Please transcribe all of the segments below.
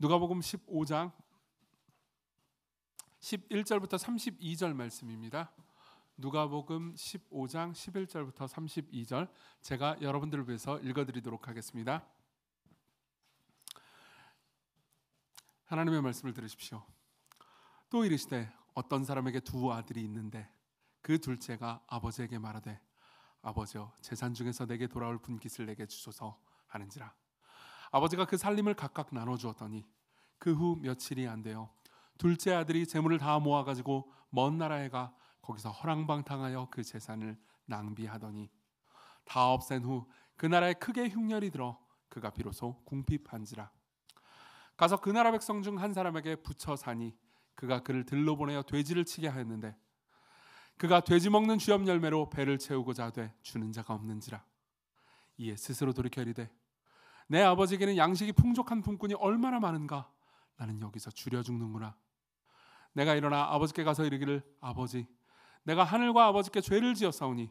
누가복음 15장 11절부터 32절 말씀입니다. 누가복음 15장 11절부터 32절 제가 여러분들을 위해서 읽어드리도록 하겠습니다. 하나님의 말씀을 들으십시오. 또 이르시되 어떤 사람에게 두 아들이 있는데 그 둘째가 아버지에게 말하되 아버지여 재산 중에서 내게 돌아올 분깃을 내게 주소서 하는지라. 아버지가 그 살림을 각각 나눠주었더니 그 후 며칠이 안 되어 둘째 아들이 재물을 다 모아가지고 먼 나라에 가 거기서 허랑방탕하여 그 재산을 낭비하더니 다 없앤 후 그 나라에 크게 흉년이 들어 그가 비로소 궁핍한지라. 가서 그 나라 백성 중 한 사람에게 붙여 사니 그가 그를 들러 보내어 돼지를 치게 하였는데 그가 돼지 먹는 주염 열매로 배를 채우고자 하되 주는 자가 없는지라. 이에 스스로 돌이켜 이르되 내 아버지에게는 양식이 풍족한 품꾼이 얼마나 많은가. 나는 여기서 줄여 죽는구나. 내가 일어나 아버지께 가서 이르기를 아버지 내가 하늘과 아버지께 죄를 지었사오니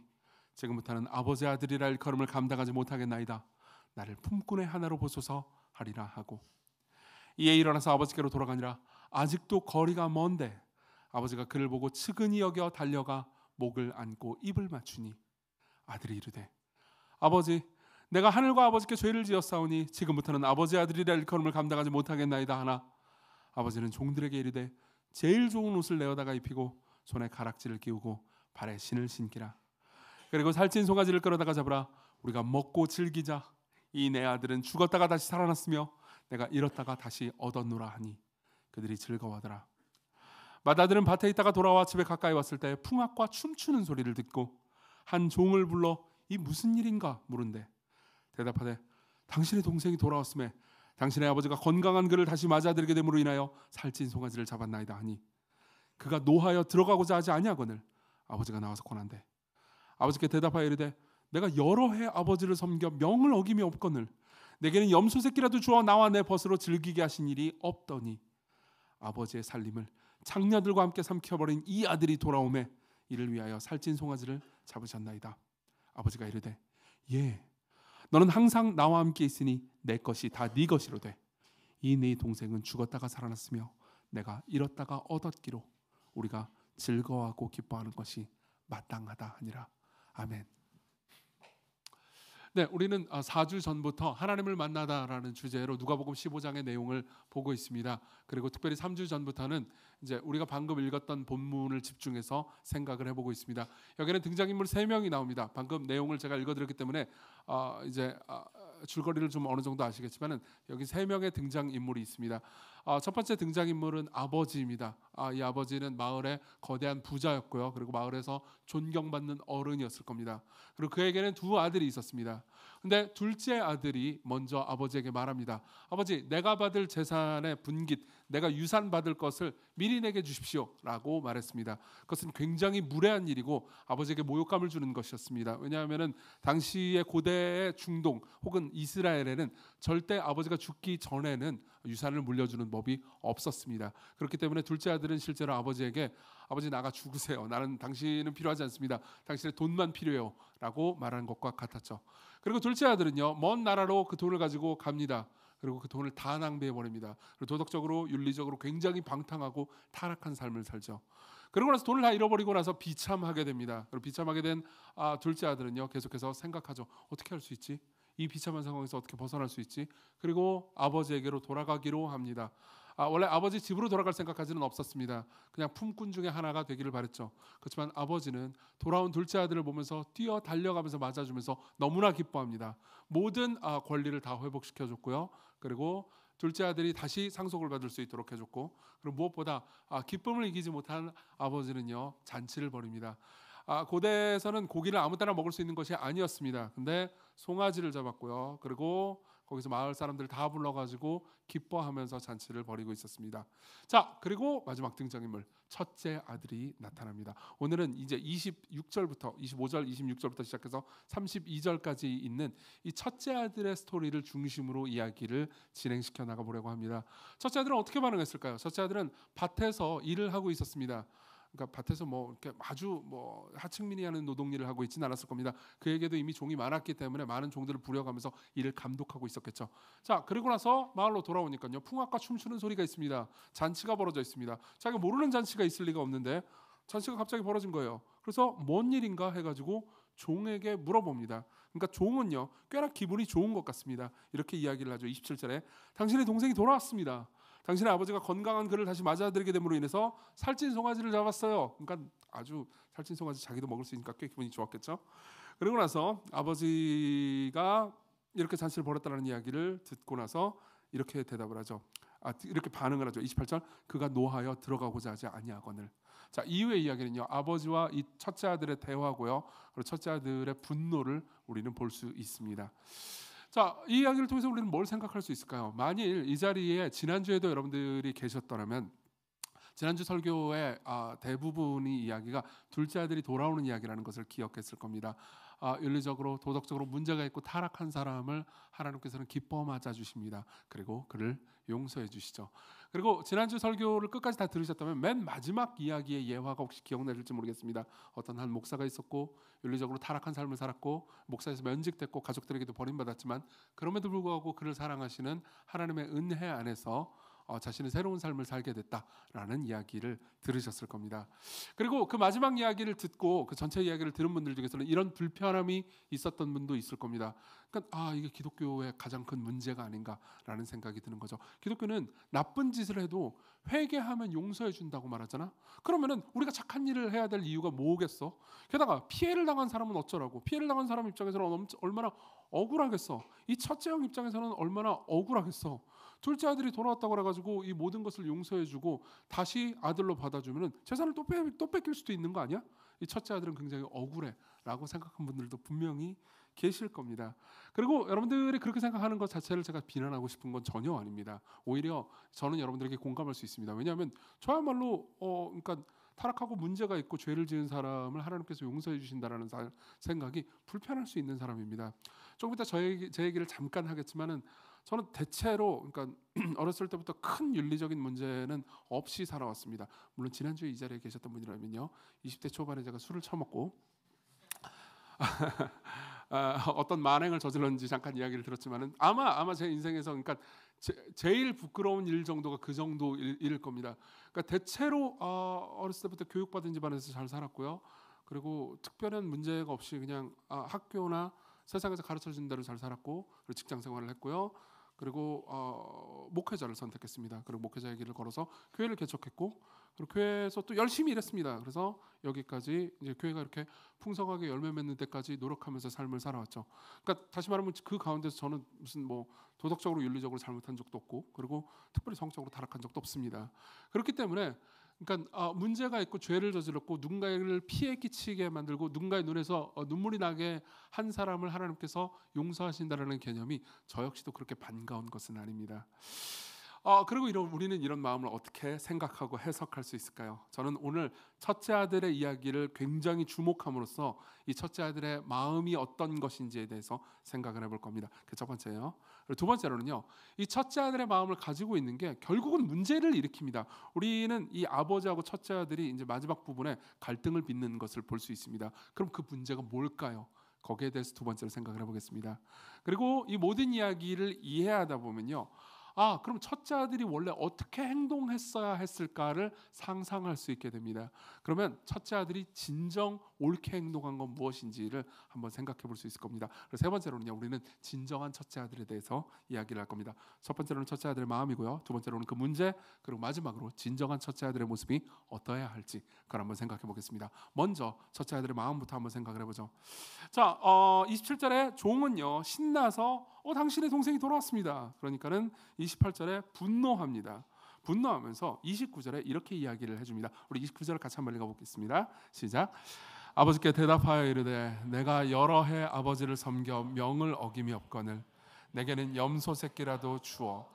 지금부터는 아버지의 아들이라 일컬음을 감당하지 못하겠나이다. 나를 품꾼의 하나로 보소서 하리라 하고 이에 일어나서 아버지께로 돌아가니라. 아직도 거리가 먼데 아버지가 그를 보고 측은히 여겨 달려가 목을 안고 입을 맞추니 아들이 이르되 아버지 내가 하늘과 아버지께 죄를 지었사오니 지금부터는 아버지의 아들이라 일컬음을 감당하지 못하겠나이다 하나 아버지는 종들에게 이르되 제일 좋은 옷을 내어다가 입히고 손에 가락지를 끼우고 발에 신을 신기라. 그리고 살찐 송아지를 끌어다가 잡으라. 우리가 먹고 즐기자. 이 내 아들은 죽었다가 다시 살아났으며 내가 잃었다가 다시 얻었노라 하니 그들이 즐거워하더라. 맏아들은 밭에 있다가 돌아와 집에 가까이 왔을 때 풍악과 춤추는 소리를 듣고 한 종을 불러 이 무슨 일인가 물은데 대답하되 당신의 동생이 돌아왔음에 당신의 아버지가 건강한 그를 다시 맞아들이게 됨으로 인하여 살찐 송아지를 잡았나이다 하니 그가 노하여 들어가고자 하지 아니하거늘 아버지가 나와서 권한대. 아버지께 대답하여 이르되 내가 여러 해 아버지를 섬겨 명을 어김이 없거늘 내게는 염소 새끼라도 주어 나와 내 벗으로 즐기게 하신 일이 없더니 아버지의 살림을 장녀들과 함께 삼켜버린 이 아들이 돌아오매 이를 위하여 살찐 송아지를 잡으셨나이다. 아버지가 이르되 예 너는 항상 나와 함께 있으니 내 것이 다 네 것이로되 이 네 동생은 죽었다가 살아났으며 내가 잃었다가 얻었기로 우리가 즐거워하고 기뻐하는 것이 마땅하다 하니라. 아멘. 네, 우리는 4주 전부터 하나님을 만나다라는 주제로 누가복음 15장의 내용을 보고 있습니다. 그리고 특별히 3주 전부터는 이제 우리가 방금 읽었던 본문을 집중해서 생각을 해보고 있습니다. 여기는 등장인물 3명이 나옵니다. 방금 내용을 제가 읽어드렸기 때문에 이제 줄거리를 좀 어느 정도 아시겠지만은 여기 3명의 등장인물이 있습니다. 첫 번째 등장인물은 아버지입니다. 이 아버지는 마을의 거대한 부자였고요. 그리고 마을에서 존경받는 어른이었을 겁니다. 그리고 그에게는 두 아들이 있었습니다. 근데 둘째 아들이 먼저 아버지에게 말합니다. 아버지, 내가 받을 재산의 분깃, 내가 유산 받을 것을 미리 내게 주십시오 라고 말했습니다. 그것은 굉장히 무례한 일이고 아버지에게 모욕감을 주는 것이었습니다. 왜냐하면 당시의 고대의 중동 혹은 이스라엘에는 절대 아버지가 죽기 전에는 유산을 물려주는 법이 없었습니다. 그렇기 때문에 둘째 아들은 실제로 아버지에게 아버지 나가 죽으세요. 나는 당신은 필요하지 않습니다. 당신의 돈만 필요해요 라고 말하는 것과 같았죠. 그리고 둘째 아들은요 먼 나라로 그 돈을 가지고 갑니다. 그리고 그 돈을 다 낭비해 버립니다. 그리고 도덕적으로 윤리적으로 굉장히 방탕하고 타락한 삶을 살죠. 그러고 나서 돈을 다 잃어버리고 나서 비참하게 됩니다. 그리고 비참하게 된 둘째 아들은요 계속해서 생각하죠. 어떻게 할 수 있지? 이 비참한 상황에서 어떻게 벗어날 수 있지? 그리고 아버지에게로 돌아가기로 합니다. 원래 아버지 집으로 돌아갈 생각까지는 없었습니다. 그냥 품꾼 중에 하나가 되기를 바랬죠. 그렇지만 아버지는 돌아온 둘째 아들을 보면서 뛰어 달려가면서 맞아주면서 너무나 기뻐합니다. 모든 권리를 다 회복시켜줬고요. 그리고 둘째 아들이 다시 상속을 받을 수 있도록 해줬고, 그리고 무엇보다 기쁨을 이기지 못한 아버지는요 잔치를 벌입니다. 고대에서는 고기를 아무 때나 먹을 수 있는 것이 아니었습니다. 근데 송아지를 잡았고요. 그리고 거기서 마을 사람들 다 불러가지고 기뻐하면서 잔치를 벌이고 있었습니다. 자, 그리고 마지막 등장인물 첫째 아들이 나타납니다. 오늘은 이제 26절부터 25절, 26절부터 시작해서 32절까지 있는 이 첫째 아들의 스토리를 중심으로 이야기를 진행시켜 나가보려고 합니다. 첫째 아들은 어떻게 반응했을까요? 첫째 아들은 밭에서 일을 하고 있었습니다. 그러니까 밭에서 뭐 이렇게 아주 뭐 하층민이 하는 노동일을 하고 있지는 않았을 겁니다. 그에게도 이미 종이 많았기 때문에 많은 종들을 부려가면서 일을 감독하고 있었겠죠. 자, 그리고 나서 마을로 돌아오니까요, 풍악과 춤추는 소리가 있습니다. 잔치가 벌어져 있습니다. 자기가 모르는 잔치가 있을 리가 없는데 잔치가 갑자기 벌어진 거예요. 그래서 뭔 일인가 해가지고 종에게 물어봅니다. 그러니까 종은요, 꽤나 기분이 좋은 것 같습니다. 이렇게 이야기를 하죠. 27절에 당신의 동생이 돌아왔습니다. 당신의 아버지가 건강한 그를 다시 맞아들이게 됨으로 인해서 살찐 송아지를 잡았어요. 그러니까 아주 살찐 송아지 자기도 먹을 수 있으니까 꽤 기분이 좋았겠죠. 그리고 나서 아버지가 이렇게 잔치를 벌였다는 이야기를 듣고 나서 이렇게 대답을 하죠. 이렇게 반응을 하죠. 28절 그가 노하여 들어가고자 하지 아니하거늘. 자, 이후의 이야기는요, 아버지와 이 첫째 아들의 대화고요, 그리고 첫째 아들의 분노를 우리는 볼 수 있습니다. 자, 이 이야기를 통해서 우리는 뭘 생각할 수 있을까요? 만일 이 자리에 지난주에도 여러분들이 계셨더라면 지난주 설교의 대부분의 이야기가 둘째 아들이 돌아오는 이야기라는 것을 기억했을 겁니다. 윤리적으로 도덕적으로 문제가 있고 타락한 사람을 하나님께서는 기뻐 맞아 주십니다. 그리고 그를 용서해 주시죠. 그리고 지난주 설교를 끝까지 다 들으셨다면 맨 마지막 이야기의 예화가 혹시 기억나실지 모르겠습니다. 어떤 한 목사가 있었고 윤리적으로 타락한 삶을 살았고 목사에서 면직됐고 가족들에게도 버림받았지만 그럼에도 불구하고 그를 사랑하시는 하나님의 은혜 안에서 자신의 새로운 삶을 살게 됐다라는 이야기를 들으셨을 겁니다. 그리고 그 마지막 이야기를 듣고 그 전체 이야기를 들은 분들 중에서는 이런 불편함이 있었던 분도 있을 겁니다. 그러니까 이게 기독교의 가장 큰 문제가 아닌가라는 생각이 드는 거죠. 기독교는 나쁜 짓을 해도 회개하면 용서해 준다고 말하잖아. 그러면은 우리가 착한 일을 해야 될 이유가 뭐겠어? 게다가 피해를 당한 사람은 어쩌라고? 피해를 당한 사람 입장에서는 얼마나 억울하겠어. 이 첫째 형 입장에서는 얼마나 억울하겠어. 둘째 아들이 돌아왔다고 그래가지고 이 모든 것을 용서해주고 다시 아들로 받아주면은 재산을 또 뺏길 수도 있는 거 아니야? 이 첫째 아들은 굉장히 억울해라고 생각한 분들도 분명히 계실 겁니다. 그리고 여러분들이 그렇게 생각하는 것 자체를 제가 비난하고 싶은 건 전혀 아닙니다. 오히려 저는 여러분들에게 공감할 수 있습니다. 왜냐하면 저야말로 그러니까 타락하고 문제가 있고 죄를 지은 사람을 하나님께서 용서해 주신다라는 생각이 불편할 수 있는 사람입니다. 조금 이따 제 얘기를 잠깐 하겠지만은 저는 대체로 그러니까 어렸을 때부터 큰 윤리적인 문제는 없이 살아왔습니다. 물론 지난주에 이 자리에 계셨던 분이라면요, 20대 초반에 제가 술을 처먹고 어떤 만행을 저질렀는지 잠깐 이야기를 들었지만은 아마 제 인생에서 그러니까 제일 부끄러운 일 정도가 그 정도 일일 겁니다. 그러니까 대체로 어렸을 때부터 교육받은 집안에서 잘 살았고요. 그리고 특별한 문제가 없이 그냥 학교나 세상에서 가르쳐준 대로 잘 살았고, 그리고 직장 생활을 했고요. 그리고 목회자를 선택했습니다. 그리고 목회자의 길을 걸어서 교회를 개척했고, 그리고 교회에서 또 열심히 일했습니다. 그래서 여기까지 이제 교회가 이렇게 풍성하게 열매 맺는 데까지 노력하면서 삶을 살아왔죠. 그러니까 다시 말하면 그 가운데서 저는 무슨 뭐 도덕적으로 윤리적으로 잘못한 적도 없고, 그리고 특별히 성적으로 타락한 적도 없습니다. 그렇기 때문에 그러니까 문제가 있고 죄를 저질렀고 누군가를 피해 끼치게 만들고 누군가의 눈에서 눈물이 나게 한 사람을 하나님께서 용서하신다라는 개념이 저 역시도 그렇게 반가운 것은 아닙니다. 그리고 우리는 이런 마음을 어떻게 생각하고 해석할 수 있을까요? 저는 오늘 첫째 아들의 이야기를 굉장히 주목함으로써 이 첫째 아들의 마음이 어떤 것인지에 대해서 생각을 해볼 겁니다. 그 첫 번째예요. 그리고 두 번째로는요, 이 첫째 아들의 마음을 가지고 있는 게 결국은 문제를 일으킵니다. 우리는 이 아버지하고 첫째 아들이 이제 마지막 부분에 갈등을 빚는 것을 볼 수 있습니다. 그럼 그 문제가 뭘까요? 거기에 대해서 두 번째로 생각을 해보겠습니다. 그리고 이 모든 이야기를 이해하다 보면요, 그럼 첫째 아들이 원래 어떻게 행동했어야 했을까를 상상할 수 있게 됩니다. 그러면 첫째 아들이 진정 옳게 행동한 건 무엇인지를 한번 생각해 볼 수 있을 겁니다. 그리고 세 번째로는요, 우리는 진정한 첫째 아들에 대해서 이야기를 할 겁니다. 첫 번째로는 첫째 아들의 마음이고요, 두 번째로는 그 문제, 그리고 마지막으로 진정한 첫째 아들의 모습이 어떠해야 할지 그걸 한번 생각해 보겠습니다. 먼저 첫째 아들의 마음부터 한번 생각을 해보죠. 자, 27절에 종은요 신나서 당신의 동생이 돌아왔습니다. 그러니까는 28절에 분노합니다. 분노하면서 29절에 이렇게 이야기를 해줍니다. 우리 29절을 같이 한번 읽어보겠습니다. 시작. 아버지께 대답하여 이르되 내가 여러 해 아버지를 섬겨 명을 어김이 없거늘 내게는 염소 새끼라도 주어.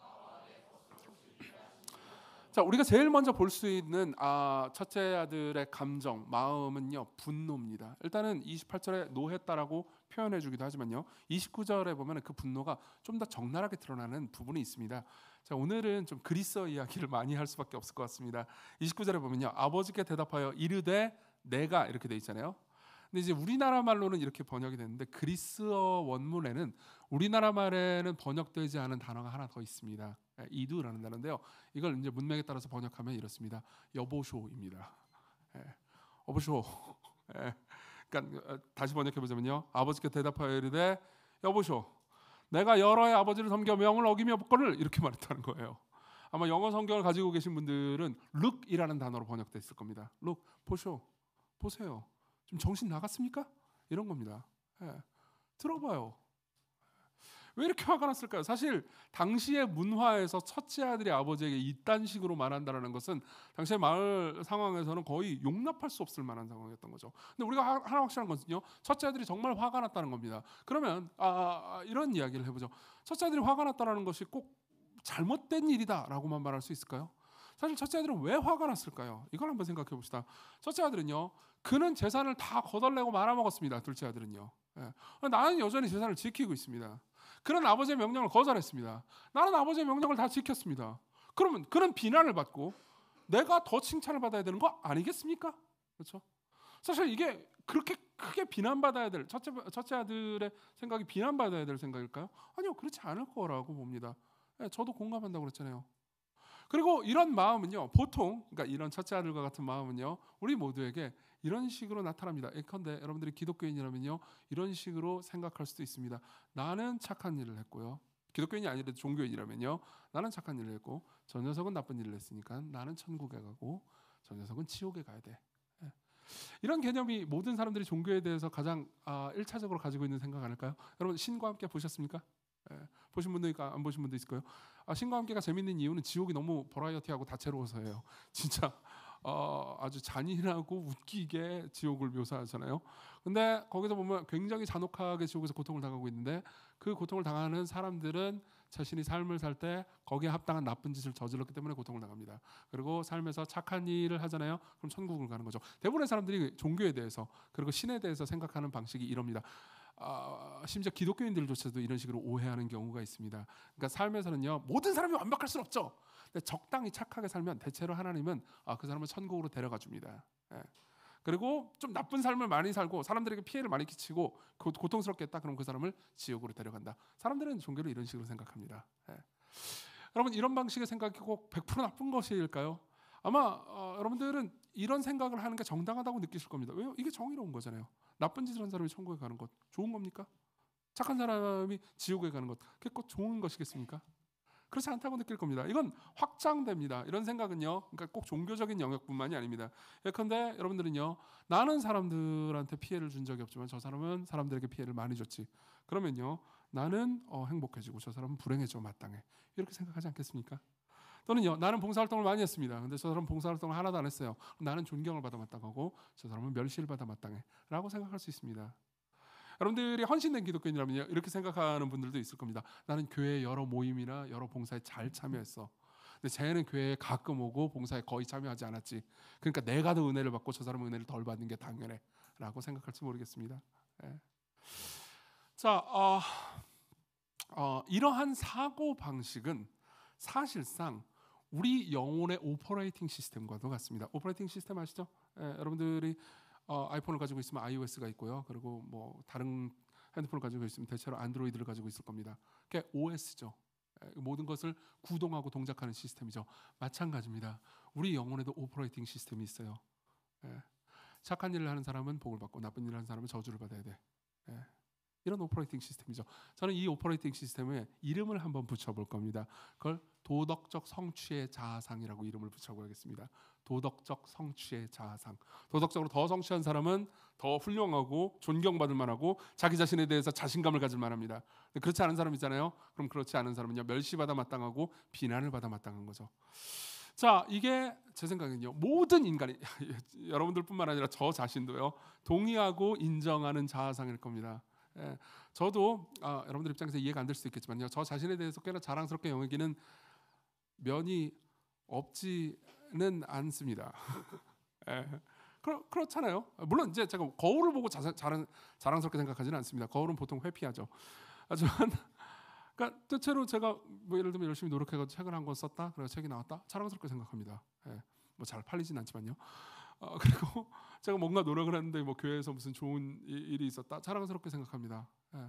자, 우리가 제일 먼저 볼 수 있는 첫째 아들의 감정, 마음은요 분노입니다. 일단은 28절에 노했다라고 표현해주기도 하지만요. 29절에 보면 그 분노가 좀 더 적나라하게 드러나는 부분이 있습니다. 자, 오늘은 좀 그리스어 이야기를 많이 할 수밖에 없을 것 같습니다. 29절에 보면요, 아버지께 대답하여 이르되 내가 이렇게 돼 있잖아요. 근데 이제 우리나라 말로는 이렇게 번역이 됐는데 그리스어 원문에는 우리나라 말에는 번역되지 않은 단어가 하나 더 있습니다. 이두라는 단어인데요. 이걸 이제 문맥에 따라서 번역하면 이렇습니다. 여보쇼입니다. 여보쇼. 그러니까 다시 번역해 보자면요. 아버지께 대답하여 이르되 여보쇼, 내가 여러의 아버지를 섬겨 명을 어기며 복권을 이렇게 말했다는 거예요. 아마 영어 성경을 가지고 계신 분들은 look이라는 단어로 번역됐을 겁니다. look, 보쇼, 보세요. 좀 정신 나갔습니까? 이런 겁니다. 들어봐요. 왜 이렇게 화가 났을까요? 사실 당시의 문화에서 첫째 아들이 아버지에게 이딴 식으로 말한다는 것은 당시의 마을 상황에서는 거의 용납할 수 없을 만한 상황이었던 거죠. 근데 우리가 하나 확실한 것은요, 첫째 아들이 정말 화가 났다는 겁니다. 그러면 이런 이야기를 해보죠. 첫째 아들이 화가 났다는 것이 꼭 잘못된 일이다라고만 말할 수 있을까요? 사실 첫째 아들은 왜 화가 났을까요? 이걸 한번 생각해 봅시다. 첫째 아들은요, 그는 재산을 다 거덜내고 말아먹었습니다. 둘째 아들은요, 나는 여전히 재산을 지키고 있습니다. 그는 아버지의 명령을 거절했습니다. 나는 아버지의 명령을 다 지켰습니다. 그러면 그는 비난을 받고 내가 더 칭찬을 받아야 되는 거 아니겠습니까? 그렇죠? 사실 이게 그렇게 크게 비난받아야 될 첫째 아들의 생각이 비난받아야 될 생각일까요? 아니요, 그렇지 않을 거라고 봅니다. 저도 공감한다고 그랬잖아요. 그리고 이런 마음은요, 보통 그러니까 이런 첫째 아들과 같은 마음은요, 우리 모두에게 이런 식으로 나타납니다. 예컨대 여러분들이 기독교인이라면요, 이런 식으로 생각할 수도 있습니다. 나는 착한 일을 했고요. 기독교인이 아니라도 종교인이라면요, 나는 착한 일을 했고 저 녀석은 나쁜 일을 했으니까 나는 천국에 가고 저 녀석은 지옥에 가야 돼. 이런 개념이 모든 사람들이 종교에 대해서 가장 1차적으로 가지고 있는 생각 아닐까요? 여러분 신과 함께 보셨습니까? 보신 분도 있고 안 보신 분도 있을 거예요. 신과 함께가 재밌는 이유는 지옥이 너무 버라이어티하고 다채로워서예요. 진짜 아주 잔인하고 웃기게 지옥을 묘사하잖아요. 근데 거기서 보면 굉장히 잔혹하게 지옥에서 고통을 당하고 있는데 그 고통을 당하는 사람들은 자신이 삶을 살 때 거기에 합당한 나쁜 짓을 저질렀기 때문에 고통을 당합니다. 그리고 삶에서 착한 일을 하잖아요. 그럼 천국을 가는 거죠. 대부분의 사람들이 종교에 대해서 그리고 신에 대해서 생각하는 방식이 이럽니다. 심지어 기독교인들조차도 이런 식으로 오해하는 경우가 있습니다. 그러니까 삶에서는요, 모든 사람이 완벽할 수는 없죠. 근데 적당히 착하게 살면 대체로 하나님은 그 사람을 천국으로 데려가 줍니다. 그리고 좀 나쁜 삶을 많이 살고 사람들에게 피해를 많이 끼치고 고통스럽게 했다, 그럼 그 사람을 지옥으로 데려간다. 사람들은 종교를 이런 식으로 생각합니다. 여러분, 이런 방식의 생각이 꼭 100% 나쁜 것일까요? 아마 여러분들은 이런 생각을 하는 게 정당하다고 느끼실 겁니다. 왜요? 이게 정의로운 거잖아요. 나쁜 짓을 한 사람이 천국에 가는 것 좋은 겁니까? 착한 사람이 지옥에 가는 것 그게 꼭 좋은 것이겠습니까? 그렇지 않다고 느낄 겁니다. 이건 확장됩니다. 이런 생각은요, 그러니까 꼭 종교적인 영역뿐만이 아닙니다. 예컨대 여러분들은요, 나는 사람들한테 피해를 준 적이 없지만 저 사람은 사람들에게 피해를 많이 줬지. 그러면요, 나는 행복해지고 저 사람은 불행해져 마땅해. 이렇게 생각하지 않겠습니까? 또는요, 나는 봉사활동을 많이 했습니다. 근데 저 사람은 봉사활동을 하나도 안 했어요. 나는 존경을 받아 마땅하고 저 사람은 멸시를 받아 마땅해 라고 생각할 수 있습니다. 여러분들이 헌신된 기독교인이라면 이렇게 생각하는 분들도 있을 겁니다. 나는 교회 여러 모임이나 여러 봉사에 잘 참여했어. 근데 쟤는 교회에 가끔 오고 봉사에 거의 참여하지 않았지. 그러니까 내가 더 은혜를 받고 저 사람은 은혜를 덜 받는 게 당연해 라고 생각할지 모르겠습니다. 자, 이러한 사고 방식은 사실상 우리 영혼의 오퍼레이팅 시스템과도 같습니다. 오퍼레이팅 시스템 아시죠? 여러분들이 아이폰을 가지고 있으면 iOS가 있고요. 그리고 뭐 다른 핸드폰을 가지고 있으면 대체로 안드로이드를 가지고 있을 겁니다. 그게 OS죠. 모든 것을 구동하고 동작하는 시스템이죠. 마찬가지입니다. 우리 영혼에도 오퍼레이팅 시스템이 있어요. 착한 일을 하는 사람은 복을 받고 나쁜 일을 하는 사람은 저주를 받아야 돼. 이런 오퍼레이팅 시스템이죠. 저는 이 오퍼레이팅 시스템에 이름을 한번 붙여볼 겁니다. 그걸 도덕적 성취의 자아상이라고 이름을 붙여보겠습니다. 도덕적 성취의 자아상. 도덕적으로 더 성취한 사람은 더 훌륭하고 존경받을 만하고 자기 자신에 대해서 자신감을 가질 만합니다. 근데 그렇지 않은 사람 있잖아요. 그럼 그렇지 않은 사람은요, 멸시받아 마땅하고 비난을 받아 마땅한 거죠. 자, 이게 제 생각은요, 모든 인간이 여러분들뿐만 아니라 저 자신도요, 동의하고 인정하는 자아상일 겁니다. 저도 여러분들 입장에서 이해가 안 될 수도 있겠지만요, 저 자신에 대해서 꽤나 자랑스럽게 여기는 면이 없지는 않습니다. 그렇잖아요. 물론 이제 제가 거울을 보고 자랑스럽게 생각하지는 않습니다. 거울은 보통 회피하죠. 하지만 그러니까 대체로 제가 뭐 예를 들면 열심히 노력해서 책을 한 권 썼다, 그래서 책이 나왔다, 자랑스럽게 생각합니다. 예, 뭐 잘 팔리진 않지만요. 그리고 제가 뭔가 노력을 했는데 뭐 교회에서 무슨 좋은 일이 있었다, 자랑스럽게 생각합니다. 예.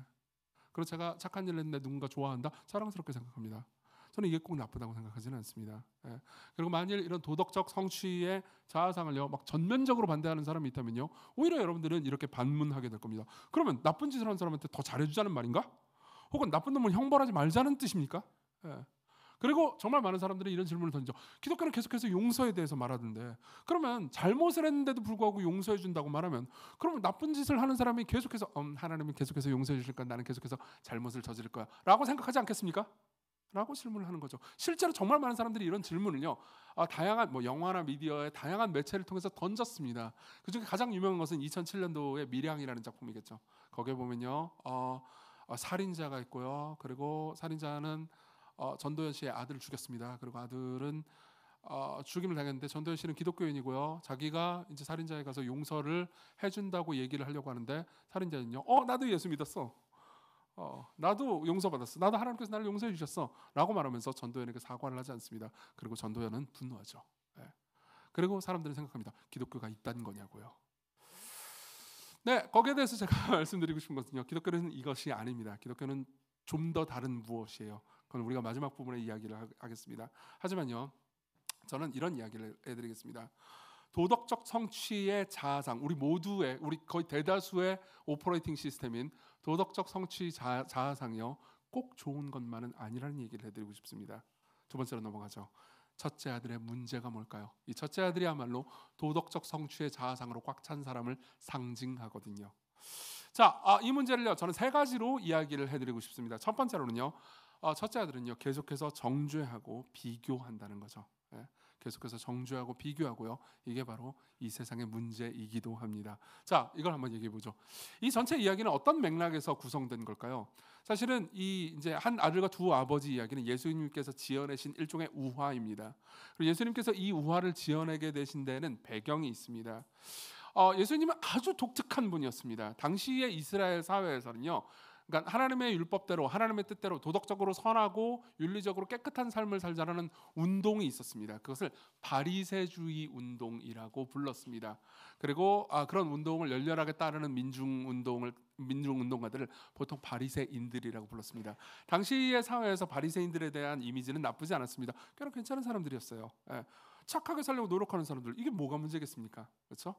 그리고 제가 착한 일을 했는데 누군가 좋아한다, 자랑스럽게 생각합니다. 저는 이게 꼭 나쁘다고 생각하지는 않습니다. 예. 그리고 만일 이런 도덕적 성취의 자아상을요 막 전면적으로 반대하는 사람이 있다면요, 오히려 여러분들은 이렇게 반문하게 될 겁니다. 그러면 나쁜 짓을 하는 사람한테 더 잘해주자는 말인가? 혹은 나쁜 놈을 형벌하지 말자는 뜻입니까? 예. 그리고 정말 많은 사람들이 이런 질문을 던져. 기독교는 계속해서 용서에 대해서 말하던데, 그러면 잘못을 했는데도 불구하고 용서해 준다고 말하면, 그러면 나쁜 짓을 하는 사람이 계속해서 하나님은 계속해서 용서해 주실 거야, 나는 계속해서 잘못을 저지를 거야 라고 생각하지 않겠습니까? 라고 질문을 하는 거죠. 실제로 정말 많은 사람들이 이런 질문을요, 다양한 뭐 영화나 미디어의 다양한 매체를 통해서 던졌습니다. 그중에 가장 유명한 것은 2007년도의 밀양이라는 작품이겠죠. 거기에 보면요, 살인자가 있고요. 그리고 살인자는 전도연 씨의 아들을 죽였습니다. 그리고 아들은 죽임을 당했는데 전도연 씨는 기독교인이고요. 자기가 이제 살인자에 가서 용서를 해준다고 얘기를 하려고 하는데, 살인자는요, 나도 예수 믿었어. 나도 용서받았어. 나도 하나님께서 나를 용서해 주셨어. 라고 말하면서 전도연에게 사과를 하지 않습니다. 그리고 전도연은 분노하죠. 예. 그리고 사람들은 생각합니다. 기독교가 있다는 거냐고요. 네, 거기에 대해서 제가 말씀드리고 싶은 것은요, 기독교는 이것이 아닙니다. 기독교는 좀 더 다른 무엇이에요. 그건 우리가 마지막 부분에 이야기를 하겠습니다. 하지만요, 저는 이런 이야기를 해드리겠습니다. 도덕적 성취의 자아상, 우리 모두의, 우리 거의 대다수의 오퍼레이팅 시스템인 도덕적 성취 자아상이요, 꼭 좋은 것만은 아니라는 얘기를 해드리고 싶습니다. 두 번째로 넘어가죠. 첫째 아들의 문제가 뭘까요? 이 첫째 아들이야말로 도덕적 성취의 자아상으로 꽉 찬 사람을 상징하거든요. 자, 이 문제를요, 저는 세 가지로 이야기를 해드리고 싶습니다. 첫 번째로는요, 첫째 아들은요, 계속해서 정죄하고 비교한다는 거죠. 예, 계속해서 정죄하고 비교하고요, 이게 바로 이 세상의 문제이기도 합니다. 자, 이걸 한번 얘기해 보죠. 이 전체 이야기는 어떤 맥락에서 구성된 걸까요? 사실은 이 이제 한 아들과 두 아버지 이야기는 예수님께서 지어내신 일종의 우화입니다. 그리고 예수님께서 이 우화를 지어내게 되신 데는 배경이 있습니다. 예수님은 아주 독특한 분이었습니다. 당시의 이스라엘 사회에서는요, 그러니까 하나님의 율법대로, 하나님의 뜻대로 도덕적으로 선하고 윤리적으로 깨끗한 삶을 살자라는 운동이 있었습니다. 그것을 바리새주의 운동이라고 불렀습니다. 그리고 그런 운동을 열렬하게 따르는 민중운동가들을 보통 바리새인들이라고 불렀습니다. 당시의 사회에서 바리새인들에 대한 이미지는 나쁘지 않았습니다. 꽤나 괜찮은 사람들이었어요. 예. 착하게 살려고 노력하는 사람들, 이게 뭐가 문제겠습니까? 그렇죠?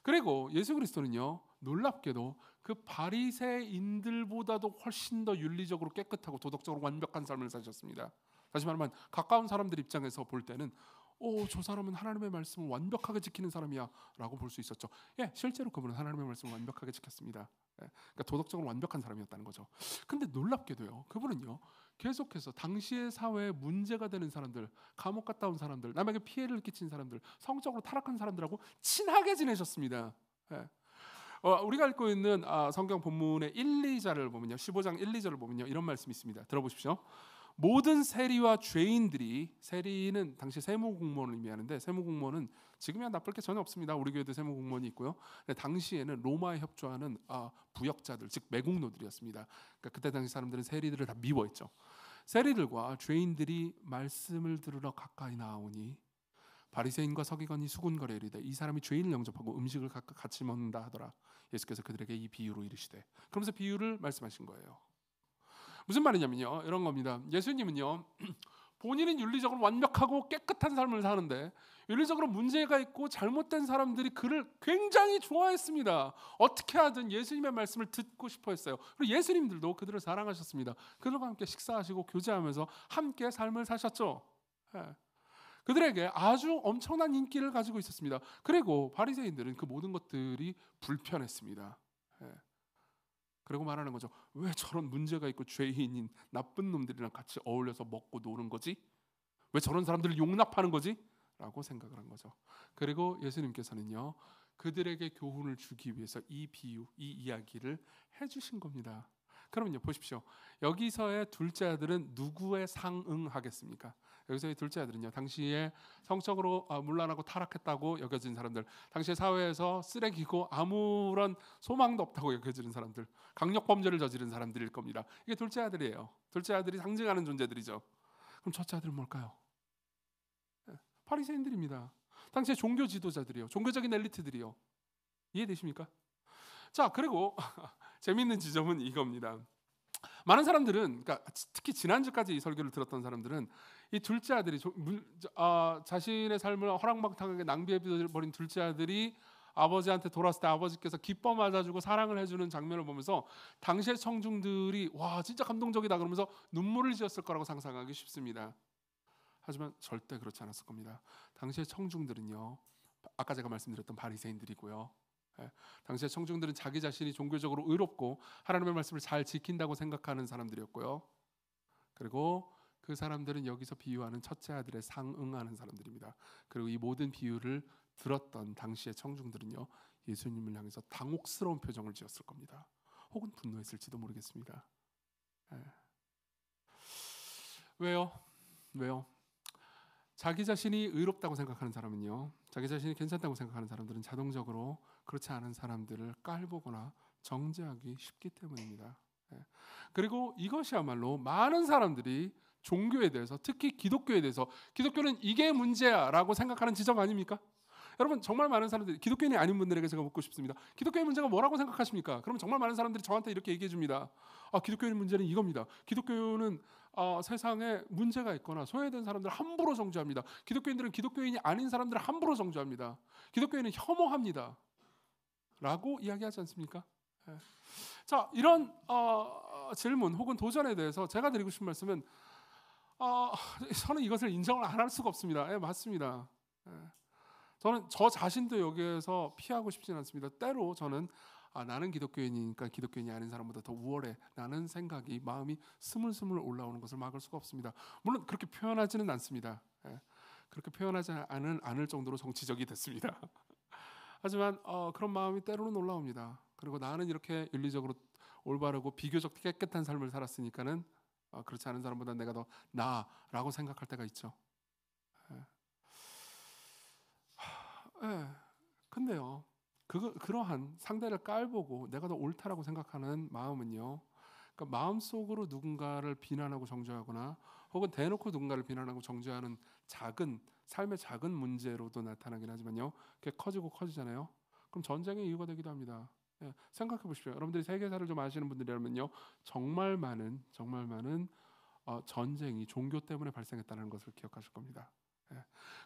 그리고 예수 그리스도는요, 놀랍게도 그 바리새인들보다도 훨씬 더 윤리적으로 깨끗하고 도덕적으로 완벽한 삶을 사셨습니다. 다시 말하면 가까운 사람들 입장에서 볼 때는 저 사람은 하나님의 말씀을 완벽하게 지키는 사람이야 라고 볼 수 있었죠. 예, 실제로 그분은 하나님의 말씀을 완벽하게 지켰습니다. 예, 그러니까 도덕적으로 완벽한 사람이었다는 거죠. 근데 놀랍게도요, 그분은요, 계속해서 당시의 사회에 문제가 되는 사람들, 감옥 갔다 온 사람들, 남에게 피해를 끼친 사람들, 성적으로 타락한 사람들하고 친하게 지내셨습니다. 예. 우리가 읽고 있는 성경 본문의 1, 2절을 보면요, 15장 1, 2절을 보면요, 이런 말씀이 있습니다. 들어보십시오. 모든 세리와 죄인들이, 세리는 당시 세무공무원을 의미하는데, 세무공무원은 지금이야 나쁠 게 전혀 없습니다. 우리 교회도 세무공무원이 있고요. 근데 당시에는 로마에 협조하는 부역자들, 즉 매국노들이었습니다. 그러니까 그때 당시 사람들은 세리들을 다 미워했죠. 세리들과 죄인들이 말씀을 들으러 가까이 나오니 바리새인과 서기관이 수군거려 이르되 이 사람이 죄인을 영접하고 음식을 각각 같이 먹는다 하더라. 예수께서 그들에게 이 비유로 이르시되, 그러면서 비유를 말씀하신 거예요. 무슨 말이냐면요, 이런 겁니다. 예수님은요, 본인은 윤리적으로 완벽하고 깨끗한 삶을 사는데 윤리적으로 문제가 있고 잘못된 사람들이 그를 굉장히 좋아했습니다. 어떻게 하든 예수님의 말씀을 듣고 싶어 했어요. 그리고 예수님들도 그들을 사랑하셨습니다. 그들과 함께 식사하시고 교제하면서 함께 삶을 사셨죠. 예. 그들에게 아주 엄청난 인기를 가지고 있었습니다. 그리고 바리새인들은 그 모든 것들이 불편했습니다. 예. 그리고 말하는 거죠. 왜 저런 문제가 있고 죄인인 나쁜 놈들이랑 같이 어울려서 먹고 노는 거지? 왜 저런 사람들을 용납하는 거지? 라고 생각을 한 거죠. 그리고 예수님께서는요, 그들에게 교훈을 주기 위해서 이 비유, 이 이야기를 해주신 겁니다. 그러면요, 보십시오. 여기서의 둘째 아들은 누구에 상응하겠습니까? 여기서의 둘째 아들은요, 당시에 성적으로 문란하고 타락했다고 여겨진 사람들, 당시의 사회에서 쓰레기고 아무런 소망도 없다고 여겨지는 사람들, 강력 범죄를 저지른 사람들일 겁니다. 이게 둘째 아들이에요. 둘째 아들이 상징하는 존재들이죠. 그럼 첫째 아들은 뭘까요? 바리새인들입니다. 당시의 종교 지도자들이요, 종교적인 엘리트들이요. 이해되십니까? 자, 그리고 재미있는 지점은 이겁니다. 많은 사람들은, 그러니까 특히 지난주까지 이 설교를 들었던 사람들은 이 둘째 아들이 자신의 삶을 허랑방탕하게 낭비해버린 둘째 아들이 아버지한테 돌아왔을 때 아버지께서 기뻐 맞아주고 사랑을 해주는 장면을 보면서 당시의 청중들이 와 진짜 감동적이다 그러면서 눈물을 지었을 거라고 상상하기 쉽습니다. 하지만 절대 그렇지 않았을 겁니다. 당시의 청중들은요, 아까 제가 말씀드렸던 바리새인들이고요, 당시의 청중들은 자기 자신이 종교적으로 의롭고 하나님의 말씀을 잘 지킨다고 생각하는 사람들이었고요, 그리고 그 사람들은 여기서 비유하는 첫째 아들에 상응하는 사람들입니다. 그리고 이 모든 비유를 들었던 당시의 청중들은요, 예수님을 향해서 당혹스러운 표정을 지었을 겁니다. 혹은 분노했을지도 모르겠습니다. 왜요? 자기 자신이 의롭다고 생각하는 사람은요, 자기 자신이 괜찮다고 생각하는 사람들은 자동적으로 그렇지 않은 사람들을 깔보거나 정죄하기 쉽기 때문입니다. 그리고 이것이야말로 많은 사람들이 종교에 대해서, 특히 기독교에 대해서, 기독교는 이게 문제야 라고 생각하는 지점 아닙니까? 여러분, 정말 많은 사람들이, 기독교인이 아닌 분들에게 제가 묻고 싶습니다. 기독교의 문제가 뭐라고 생각하십니까? 그럼 정말 많은 사람들이 저한테 이렇게 얘기해 줍니다. 기독교의 문제는 이겁니다. 기독교는 세상에 문제가 있거나 소외된 사람들을 함부로 정죄합니다. 기독교인들은 기독교인이 아닌 사람들을 함부로 정죄합니다. 기독교인은 혐오합니다 라고 이야기하지 않습니까? 자, 이런 질문 혹은 도전에 대해서 제가 드리고 싶은 말씀은 저는 이것을 인정을 안 할 수가 없습니다. 맞습니다. 저는 저 자신도 여기에서 피하고 싶진 않습니다. 때로 저는 나는 기독교인이니까 기독교인이 아닌 사람보다 더 우월해 라는 생각이, 마음이 스물스물 올라오는 것을 막을 수가 없습니다. 물론 그렇게 표현하지는 않습니다. 그렇게 표현하지 않을 정도로 정치적이 됐습니다. 하지만 그런 마음이 때로는 올라옵니다. 그리고 나는 이렇게 윤리적으로 올바르고 비교적 깨끗한 삶을 살았으니까는 그렇지 않은 사람보다 내가 더 나아라고 생각할 때가 있죠. 근데요, 그러한 상대를 깔보고 내가 더 옳다라고 생각하는 마음은요, 그러니까 마음속으로 누군가를 비난하고 정죄하거나 혹은 대놓고 누군가를 비난하고 정죄하는 삶의 작은 문제로도 나타나긴 하지만요, 그게 커지잖아요. 그럼 전쟁의 이유가 되기도 합니다. 생각해 보십시오. 여러분들이 세계사를 좀 아시는 분들이라면요, 정말 많은 전쟁이 종교 때문에 발생했다는 것을 기억하실 겁니다.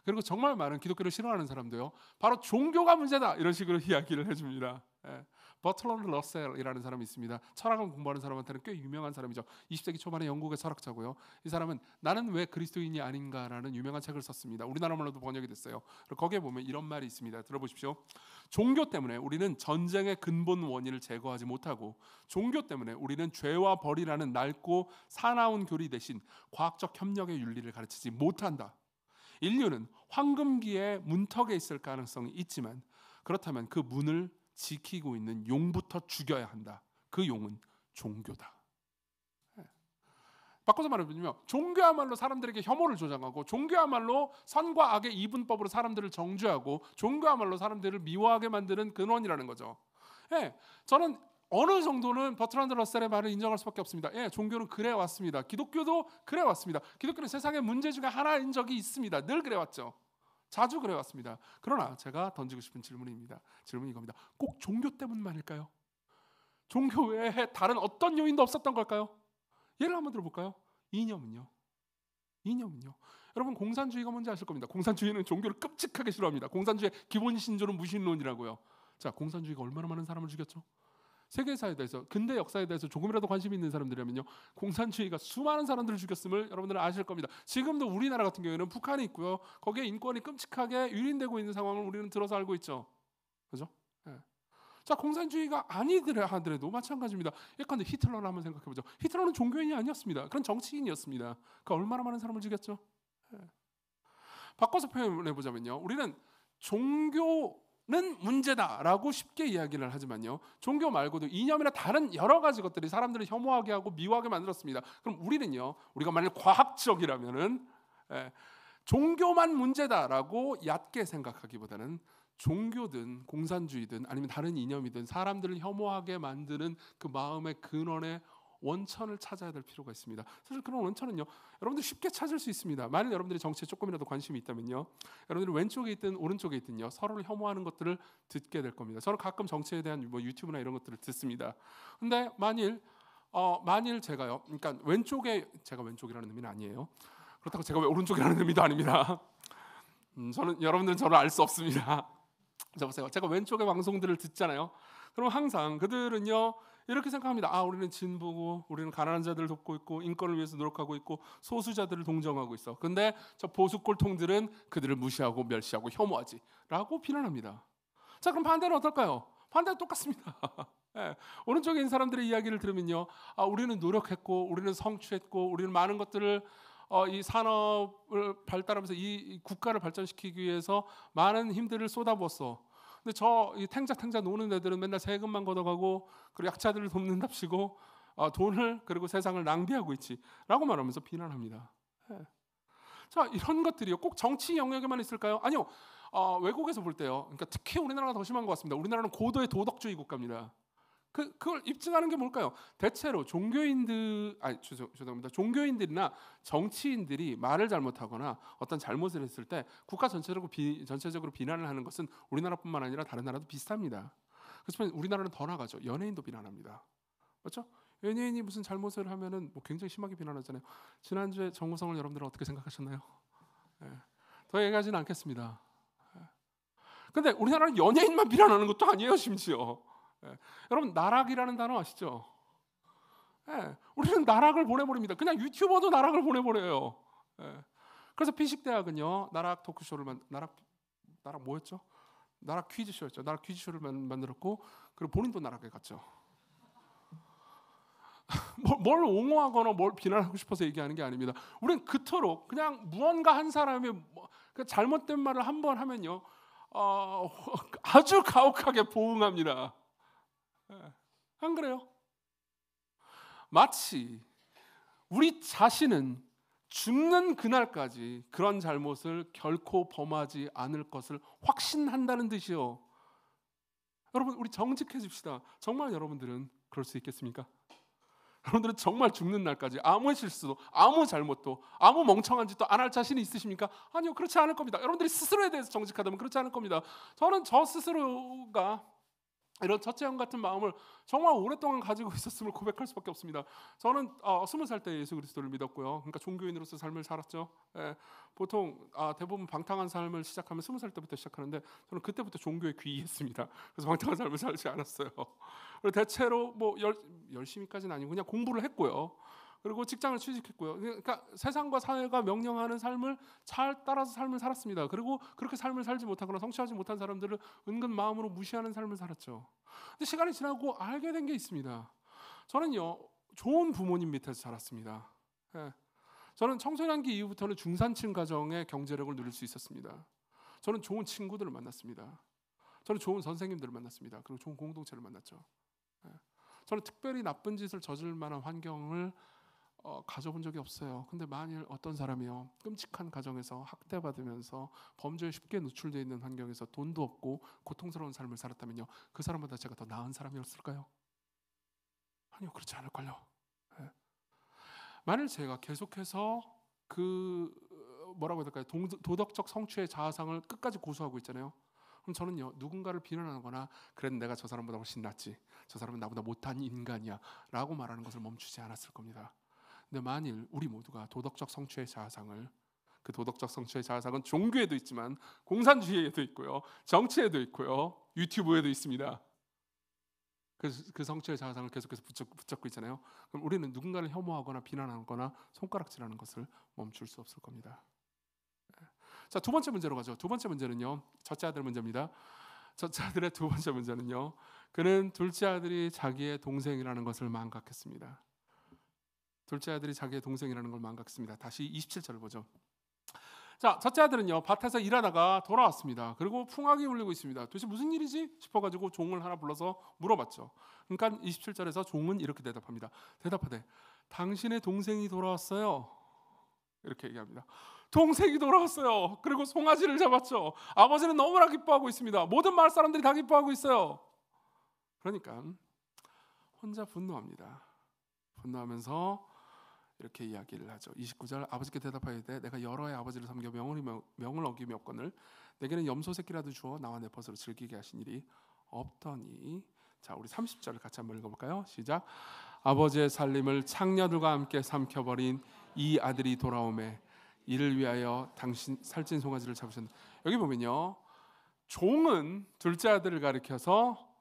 그리고 정말 많은 기독교를 싫어하는 사람도요, 바로 종교가 문제다 이런 식으로 이야기를 해줍니다. 버트런드 러셀이라는 사람이 있습니다. 철학을 공부하는 사람한테는 꽤 유명한 사람이죠. 20세기 초반의 영국의 철학자고요. 이 사람은 나는 왜 그리스도인이 아닌가라는 유명한 책을 썼습니다. 우리나라 말로도 번역이 됐어요. 거기에 보면 이런 말이 있습니다. 들어보십시오. 종교 때문에 우리는 전쟁의 근본 원인을 제거하지 못하고, 종교 때문에 우리는 죄와 벌이라는 낡고 사나운 교리 대신 과학적 협력의 윤리를 가르치지 못한다. 인류는 황금기의 문턱에 있을 가능성이 있지만, 그렇다면 그 문을 지키고 있는 용부터 죽여야 한다. 그 용은 종교다. 바꿔서 말해보면 종교야말로 사람들에게 혐오를 조장하고, 종교야말로 선과 악의 이분법으로 사람들을 정죄하고, 종교야말로 사람들을 미워하게 만드는 근원이라는 거죠. 저는 어느 정도는 버트란드 러셀의 말을 인정할 수밖에 없습니다. 종교는 그래 왔습니다. 기독교도 그래 왔습니다. 기독교는 세상의 문제 중에 하나인 적이 있습니다. 늘 그래 왔죠. 자주 그래 왔습니다. 그러나 제가 던지고 싶은 질문이 이겁니다. 꼭 종교 때문만일까요? 종교 외에 다른 어떤 요인도 없었던 걸까요? 예를 한번 들어볼까요? 이념은요. 여러분, 공산주의가 뭔지 아실 겁니다. 공산주의는 종교를 끔찍하게 싫어합니다. 공산주의의 기본 신조는 무신론이라고요. 자, 공산주의가 얼마나 많은 사람을 죽였죠? 세계사에 대해서, 근대 역사에 대해서 조금이라도 관심이 있는 사람들이라면요, 공산주의가 수많은 사람들을 죽였음을 여러분들은 아실 겁니다. 지금도 우리나라 같은 경우에는 북한이 있고요, 거기에 인권이 끔찍하게 유린되고 있는 상황을 우리는 들어서 알고 있죠. 그죠? 자, 공산주의가 아니더라도 마찬가지입니다. 예컨대 히틀러를 한번 생각해보죠. 히틀러는 종교인이 아니었습니다. 그런 정치인이었습니다. 그 얼마나 많은 사람을 죽였죠? 바꿔서 표현해보자면요, 우리는 종교 문제다라고 쉽게 이야기를 하지만요, 종교 말고도 이념이나 다른 여러 가지 것들이 사람들을 혐오하게 하고 미워하게 만들었습니다. 그럼 우리가 만약 과학적이라면은 종교만 문제다라고 얕게 생각하기보다는 종교든 공산주의든 아니면 다른 이념이든 사람들을 혐오하게 만드는 그 마음의 근원의 원천을 찾아야 될 필요가 있습니다. 사실 그런 원천은요, 여러분들 쉽게 찾을 수 있습니다. 만일 여러분들이 정치에 조금이라도 관심이 있다면요, 여러분들이 왼쪽에 있든 오른쪽에 있든요, 서로를 혐오하는 것들을 듣게 될 겁니다. 저는 가끔 정치에 대한 뭐 유튜브나 이런 것들을 듣습니다. 근데 만일 제가요, 그러니까 제가 왼쪽이라는 의미는 아니에요. 그렇다고 제가 왜 오른쪽이라는 의미도 아닙니다. 여러분들은 저를 알 수 없습니다. 자 보세요. 제가 왼쪽의 방송들을 듣잖아요. 그럼 항상 그들은요, 이렇게 생각합니다. 우리는 진보고, 우리는 가난한 자들을 돕고 있고, 인권을 위해서 노력하고 있고, 소수자들을 동정하고 있어. 근데 저 보수 꼴통들은 그들을 무시하고 멸시하고 혐오하지 라고 비난합니다. 자, 그럼 반대는 어떨까요? 반대는 똑같습니다. 오른쪽에 있는 사람들의 이야기를 들으면요, 우리는 노력했고, 우리는 성취했고, 우리는 많은 것들을 이 산업을 발달하면서 이 국가를 발전시키기 위해서 많은 힘들을 쏟아부었어. 근데 이 탱자탱자 노는 애들은 맨날 세금만 걷어가고, 그리고 약자들을 돕는답시고 돈을, 그리고 세상을 낭비하고 있지라고 말하면서 비난합니다. 자, 이런 것들이요, 꼭 정치 영역에만 있을까요? 아니요. 외국에서 볼 때요, 그러니까 특히 우리나라가 더 심한 것 같습니다. 우리나라는 고도의 도덕주의 국가입니다. 그걸 입증하는 게 뭘까요? 대체로 종교인들이나 정치인들이 말을 잘못하거나 어떤 잘못을 했을 때 국가 전체적으로 비난을 하는 것은 우리나라뿐만 아니라 다른 나라도 비슷합니다. 그렇지만 우리나라는 더 나가죠. 연예인도 비난합니다. 그렇죠? 연예인이 무슨 잘못을 하면은 뭐 굉장히 심하게 비난하잖아요. 지난주에 정우성을 여러분들은 어떻게 생각하셨나요? 더 얘기하지는 않겠습니다. 근데 우리나라는 연예인만 비난하는 것도 아니에요, 심지어. 여러분, 나락이라는 단어 아시죠? 우리는 나락을 보내버립니다. 그냥 유튜버도 나락을 보내버려요. 그래서 피식대학은요, 나락 토크쇼를 나락 뭐였죠? 나락 퀴즈쇼였죠. 나락 퀴즈쇼를 만들었고, 그리고 본인도 나락에 갔죠. 뭘 옹호하거나 뭘 비난하고 싶어서 얘기하는 게 아닙니다. 우리는 그토록 그냥 무언가 한 사람이 잘못된 말을 한 번 하면요, 아주 가혹하게 보응합니다. 안 그래요? 마치 우리 자신은 죽는 그날까지 그런 잘못을 결코 범하지 않을 것을 확신한다는 뜻이요. 여러분, 우리 정직해집시다. 정말 여러분들은 그럴 수 있겠습니까? 여러분들은 정말 죽는 날까지 아무 실수도, 아무 잘못도, 아무 멍청한 짓도 안 할 자신이 있으십니까? 아니요, 그렇지 않을 겁니다. 여러분들이 스스로에 대해서 정직하다면 그렇지 않을 겁니다. 저는 저 스스로가 이런 첫째형 같은 마음을 정말 오랫동안 가지고 있었음을 고백할 수밖에 없습니다. 저는 20살 때 예수 그리스도를 믿었고요. 그러니까 종교인으로서 삶을 살았죠. 보통 대부분 방탕한 삶을 시작하면 20살 때부터 시작하는데, 저는 그때부터 종교에 귀의했습니다. 그래서 방탕한 삶을 살지 않았어요. 그리고 대체로 뭐 열심히까지는 아니고 그냥 공부를 했고요. 그리고 직장을 취직했고요. 그러니까 세상과 사회가 명령하는 삶을 잘 따라서 삶을 살았습니다. 그리고 그렇게 삶을 살지 못하거나 성취하지 못한 사람들을 은근 마음으로 무시하는 삶을 살았죠. 근데 시간이 지나고 알게 된 게 있습니다. 저는요, 좋은 부모님 밑에서 자랐습니다. 저는 청소년기 이후부터는 중산층 가정의 경제력을 누릴 수 있었습니다. 저는 좋은 친구들을 만났습니다. 저는 좋은 선생님들을 만났습니다. 그리고 좋은 공동체를 만났죠. 저는 특별히 나쁜 짓을 저질 만한 환경을 가져본 적이 없어요. 근데 만일 어떤 사람이요, 끔찍한 가정에서 학대받으면서 범죄에 쉽게 노출되어 있는 환경에서 돈도 없고 고통스러운 삶을 살았다면요, 그 사람보다 제가 더 나은 사람이었을까요? 아니요, 그렇지 않을걸요. 만일 제가 계속해서 뭐라고 해야 될까요? 도덕적 성취의 자아상을 끝까지 고수하고 있잖아요. 그럼 저는요, 누군가를 비난하거나 그래도 내가 저 사람보다 훨씬 낫지, 저 사람은 나보다 못한 인간이야 라고 말하는 것을 멈추지 않았을 겁니다. 근데 만일 우리 모두가 도덕적 성취의 자아상을, 그 도덕적 성취의 자아상은 종교에도 있지만 공산주의에도 있고요, 정치에도 있고요, 유튜브에도 있습니다. 그 성취의 자아상을 계속해서 붙잡고 있잖아요. 그럼 우리는 누군가를 혐오하거나 비난하거나 손가락질하는 것을 멈출 수 없을 겁니다. 자, 두 번째 문제로 가죠. 두 번째 문제는요, 첫째 아들 문제입니다. 첫째 아들의 두 번째 문제는요, 그는 둘째 아들이 자기의 동생이라는 것을 망각했습니다. 둘째 아들이 자기의 동생이라는 걸 망각했습니다. 다시 27절을 보죠. 자, 첫째 아들은요 밭에서 일하다가 돌아왔습니다. 그리고 풍악이 울리고 있습니다. 도대체 무슨 일이지 싶어가지고 종을 하나 불러서 물어봤죠. 그러니까 27절에서 종은 이렇게 대답합니다. 대답하되 당신의 동생이 돌아왔어요. 이렇게 얘기합니다. 동생이 돌아왔어요. 그리고 송아지를 잡았죠. 아버지는 너무나 기뻐하고 있습니다. 모든 마을 사람들이 다 기뻐하고 있어요. 그러니까 혼자 분노합니다. 분노하면서 이렇게 이야기를 하죠. 29절 아버지께 대답하되 내가 여러 해 아버지를 섬겨 명을 어기며 없거늘 내게는 염소 새끼라도 주어 나와 내 벗으로 즐기게 하신 일이 없더니. 자, 우리 30절을 같이 한번 읽어볼까요? 시작. 아버지의 살림을 창녀들과 함께 삼켜버린 이 아들이 돌아오매 이를 위하여 당신 살찐 송아지를 잡으셨는데, 여기 보면요 종은 둘째 아들을 가리켜서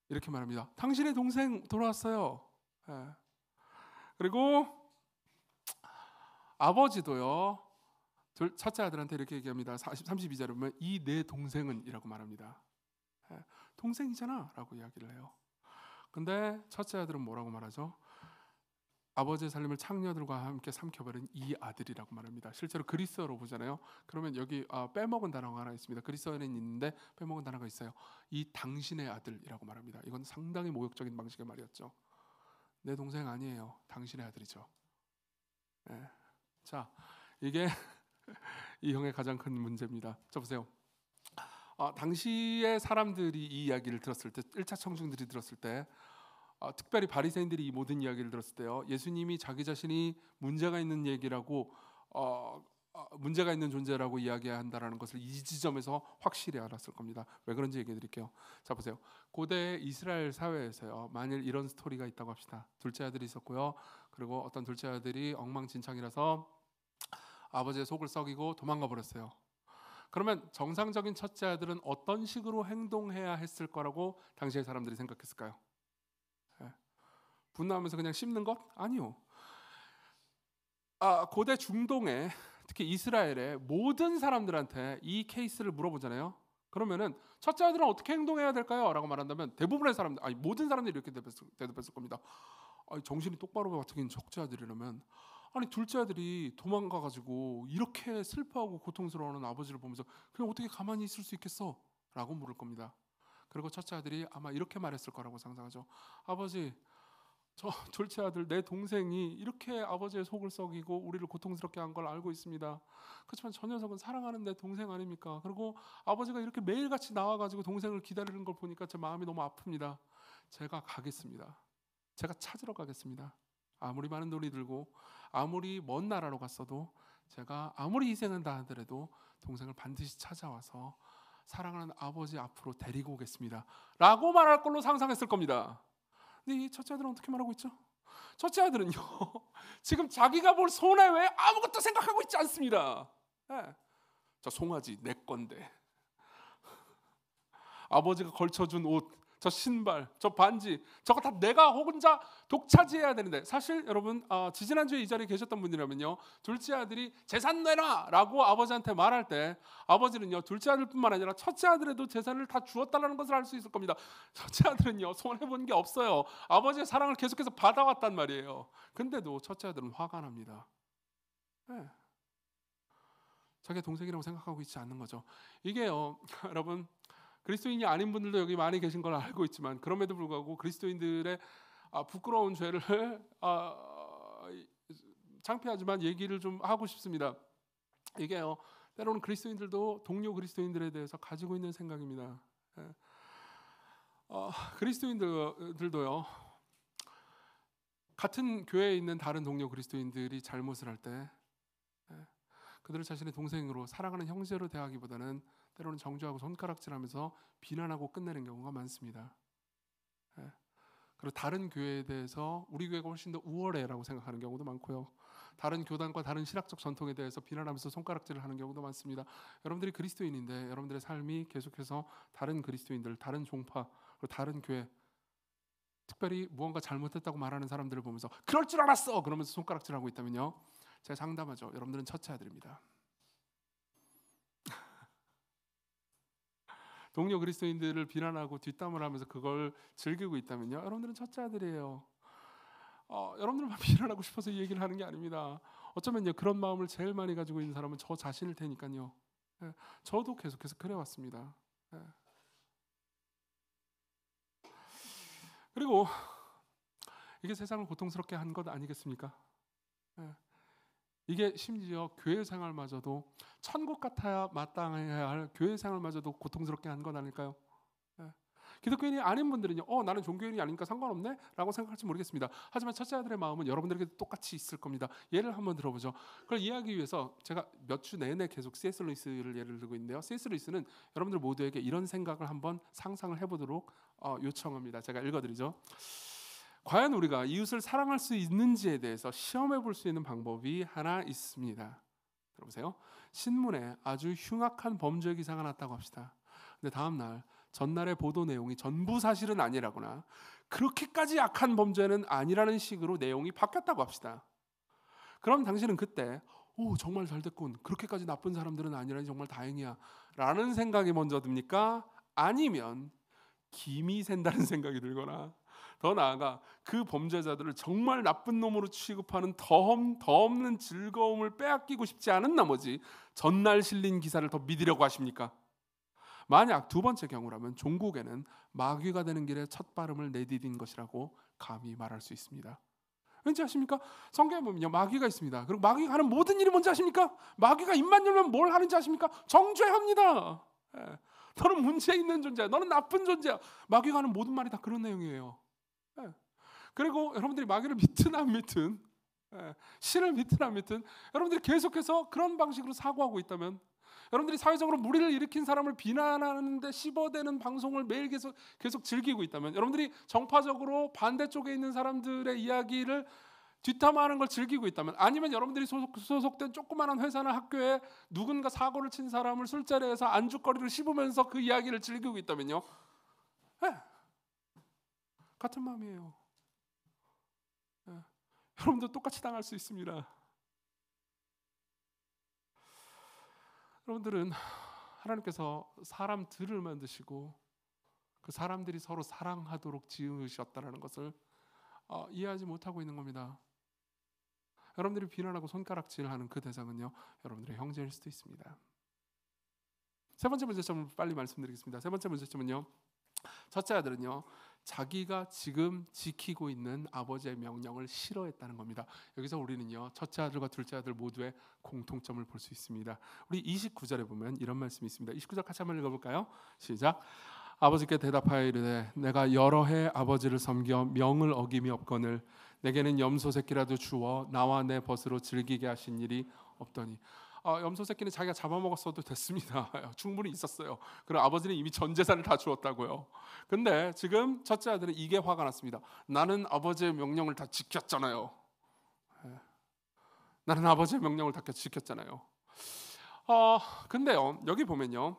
이렇게 말합니다. 당신의 동생 돌아왔어요. 예. 그리고 아버지도요 첫째 아들한테 이렇게 얘기합니다. 32절에 보면 이 내 동생은 이라고 말합니다. 예. 동생이잖아 라고 이야기를 해요. 근데 첫째 아들은 뭐라고 말하죠? 아버지의 살림을 창녀들과 함께 삼켜버린 이 아들이라고 말합니다. 실제로 그리스어로 보잖아요. 그러면 여기 빼먹은 단어가 하나 있습니다. 그리스어에는 있는데 빼먹은 단어가 있어요. 이 당신의 아들이라고 말합니다. 이건 상당히 모욕적인 방식의 말이었죠. 내 동생 아니에요. 당신의 아들이죠. 네. 자, 이게 이 형의 가장 큰 문제입니다. 자, 보세요. 당시의 사람들이 이 이야기를 들었을 때, 1차 청중들이 들었을 때, 특별히 바리새인들이 이 모든 이야기를 들었을 때요, 예수님이 자기 자신이 문제가 있는 얘기라고 문제가 있는 존재라고 이야기한다라는 것을 이 지점에서 확실히 알았을 겁니다. 왜 그런지 얘기해 드릴게요. 자, 보세요. 고대 이스라엘 사회에서요, 만일 이런 스토리가 있다고 합시다. 둘째 아들이 있었고요. 그리고 어떤 둘째 아들이 엉망진창이라서 아버지의 속을 썩이고 도망가 버렸어요. 그러면 정상적인 첫째 아들은 어떤 식으로 행동해야 했을 거라고 당시의 사람들이 생각했을까요? 분노하면서 그냥 씹는 것? 아니요. 고대 중동에 특히 이스라엘의 모든 사람들한테 이 케이스를 물어보잖아요. 그러면은 첫째 아들은 어떻게 행동해야 될까요? 라고 말한다면 대부분의 사람들, 모든 사람들이 이렇게 대답했을 겁니다. 정신이 똑바로 같은 첫째 아들이라면, 둘째 아들이 도망가가지고 이렇게 슬퍼하고 고통스러워하는 아버지를 보면서 그냥 어떻게 가만히 있을 수 있겠어? 라고 물을 겁니다. 그리고 첫째 아들이 아마 이렇게 말했을 거라고 상상하죠. 아버지, 저 둘째 아들 내 동생이 이렇게 아버지의 속을 썩이고 우리를 고통스럽게 한 걸 알고 있습니다. 그렇지만 저 녀석은 사랑하는 내 동생 아닙니까? 그리고 아버지가 이렇게 매일같이 나와가지고 동생을 기다리는 걸 보니까 제 마음이 너무 아픕니다. 제가 가겠습니다. 제가 찾으러 가겠습니다. 아무리 많은 돈이 들고 아무리 먼 나라로 갔어도 제가 아무리 희생한다 하더라도 동생을 반드시 찾아와서 사랑하는 아버지 앞으로 데리고 오겠습니다. 라고 말할 걸로 상상했을 겁니다. 근데 이 첫째 아들은 어떻게 말하고 있죠? 첫째 아들은요 지금 자기가 볼 손해 외에 아무것도 생각하고 있지 않습니다. 네. 저 송아지 내 건데, 아버지가 걸쳐준 옷, 저 신발, 저 반지, 저거 다 내가 혼자 독차지해야 되는데, 사실 여러분 지지난주에 이 자리에 계셨던 분이라면요, 둘째 아들이 재산 내놔 라고 아버지한테 말할 때 아버지는요 둘째 아들뿐만 아니라 첫째 아들에도 재산을 다 주었다는 것을 알 수 있을 겁니다. 첫째 아들은요 손해본 게 없어요. 아버지의 사랑을 계속해서 받아왔단 말이에요. 근데도 첫째 아들은 화가 납니다. 네. 자기가 동생이라고 생각하고 있지 않는 거죠. 이게요 여러분, 그리스도인이 아닌 분들도 여기 많이 계신 걸 알고 있지만 그럼에도 불구하고 그리스도인들의 부끄러운 죄를 창피하지만 얘기를 좀 하고 싶습니다. 이게요 때로는 그리스도인들도 동료 그리스도인들에 대해서 가지고 있는 생각입니다. 그리스도인들도요 같은 교회에 있는 다른 동료 그리스도인들이 잘못을 할 때 그들을 자신의 동생으로 사랑하는 형제로 대하기보다는 때로는 정죄하고 손가락질하면서 비난하고 끝내는 경우가 많습니다. 그리고 다른 교회에 대해서 우리 교회가 훨씬 더 우월해라고 생각하는 경우도 많고요. 다른 교단과 다른 신학적 전통에 대해서 비난하면서 손가락질을 하는 경우도 많습니다. 여러분들이 그리스도인인데 여러분들의 삶이 계속해서 다른 그리스도인들, 다른 종파, 그리고 다른 교회, 특별히 무언가 잘못했다고 말하는 사람들을 보면서 그럴 줄 알았어! 그러면서 손가락질하고 있다면요, 제가 장담하죠. 여러분들은 첫째 아들입니다. 동료 그리스도인들을 비난하고 뒷담을 하면서 그걸 즐기고 있다면요, 여러분들은 첫째 아들이에요. 여러분들만 비난하고 싶어서 이 얘기를 하는 게 아닙니다. 어쩌면요 그런 마음을 제일 많이 가지고 있는 사람은 저 자신일 테니까요. 예, 저도 계속해서 그래왔습니다. 예. 그리고 이게 세상을 고통스럽게 한 것 아니겠습니까? 예. 이게 심지어 교회 생활마저도 천국 같아야 마땅해야 할 교회 생활마저도 고통스럽게 한 건 아닐까요? 예. 기독교인이 아닌 분들은요, 나는 종교인이 아니니까 상관없네? 라고 생각할지 모르겠습니다. 하지만 첫째 아들의 마음은 여러분들에게도 똑같이 있을 겁니다. 예를 한번 들어보죠. 그걸 이해하기 위해서 제가 몇 주 내내 계속 C.S. 루이스를 예를 들고 있는데요. C.S. 루이스는 여러분들 모두에게 이런 생각을 한번 상상을 해보도록 요청합니다. 제가 읽어드리죠. 과연 우리가 이웃을 사랑할 수 있는지에 대해서 시험해 볼 수 있는 방법이 하나 있습니다. 들어보세요. 신문에 아주 흉악한 범죄 기사가 났다고 합시다. 근데 다음날 전날의 보도 내용이 전부 사실은 아니라거나 그렇게까지 악한 범죄는 아니라는 식으로 내용이 바뀌었다고 합시다. 그럼 당신은 그때 정말 잘 됐군, 그렇게까지 나쁜 사람들은 아니라니 정말 다행이야 라는 생각이 먼저 듭니까? 아니면 김이 샌다는 생각이 들거나 더 나아가 그 범죄자들을 정말 나쁜 놈으로 취급하는 더 없는 즐거움을 빼앗기고 싶지 않은 나머지 전날 실린 기사를 더 믿으려고 하십니까? 만약 두 번째 경우라면 종국에는 마귀가 되는 길에 첫 발음을 내디딘 것이라고 감히 말할 수 있습니다. 왠지 아십니까? 성경에 보면요 마귀가 있습니다. 그리고 마귀가 하는 모든 일이 뭔지 아십니까? 마귀가 입만 열면 뭘 하는지 아십니까? 정죄합니다. 예. 너는 문제 있는 존재야. 너는 나쁜 존재야. 마귀가 하는 모든 말이 다 그런 내용이에요. 예. 그리고 여러분들이 마귀를 믿든 안 믿든, 신을 믿든 안 믿든, 여러분들이 계속해서 그런 방식으로 사고하고 있다면, 여러분들이 사회적으로 무리를 일으킨 사람을 비난하는데 씹어대는 방송을 매일 계속 즐기고 있다면, 여러분들이 정파적으로 반대쪽에 있는 사람들의 이야기를 뒷담화하는 걸 즐기고 있다면, 아니면 여러분들이 소속된 조그마한 회사나 학교에 누군가 사고를 친 사람을 술자리에서 안주거리를 씹으면서 그 이야기를 즐기고 있다면요, 같은 마음이에요. 여러분도 똑같이 당할 수 있습니다. 여러분들은 하나님께서 사람들을 만드시고 그 사람들이 서로 사랑하도록 지으셨다는 것을 이해하지 못하고 있는 겁니다. 여러분들이 비난하고 손가락질하는 그 대상은요, 여러분들의 형제일 수도 있습니다. 세 번째 문제점을 빨리 말씀드리겠습니다. 세 번째 문제점은요, 첫째 아들은요 자기가 지금 지키고 있는 아버지의 명령을 싫어했다는 겁니다. 여기서 우리는요 첫째 아들과 둘째 아들 모두의 공통점을 볼 수 있습니다. 우리 29절에 보면 이런 말씀이 있습니다. 29절 같이 한번 읽어볼까요? 시작. 아버지께 대답하여 이르되 내가 여러 해 아버지를 섬겨 명을 어김이 없거늘 내게는 염소 새끼라도 주어 나와 내 벗으로 즐기게 하신 일이 없더니. 염소 새끼는 자기가 잡아먹었어도 됐습니다. 충분히 있었어요. 그리고 아버지는 이미 전 재산을 다 주었다고요. 근데 지금 첫째 아들은 이게 화가 났습니다. 나는 아버지의 명령을 다 지켰잖아요. 나는 아버지의 명령을 다 지켰잖아요. 근데요 여기 보면요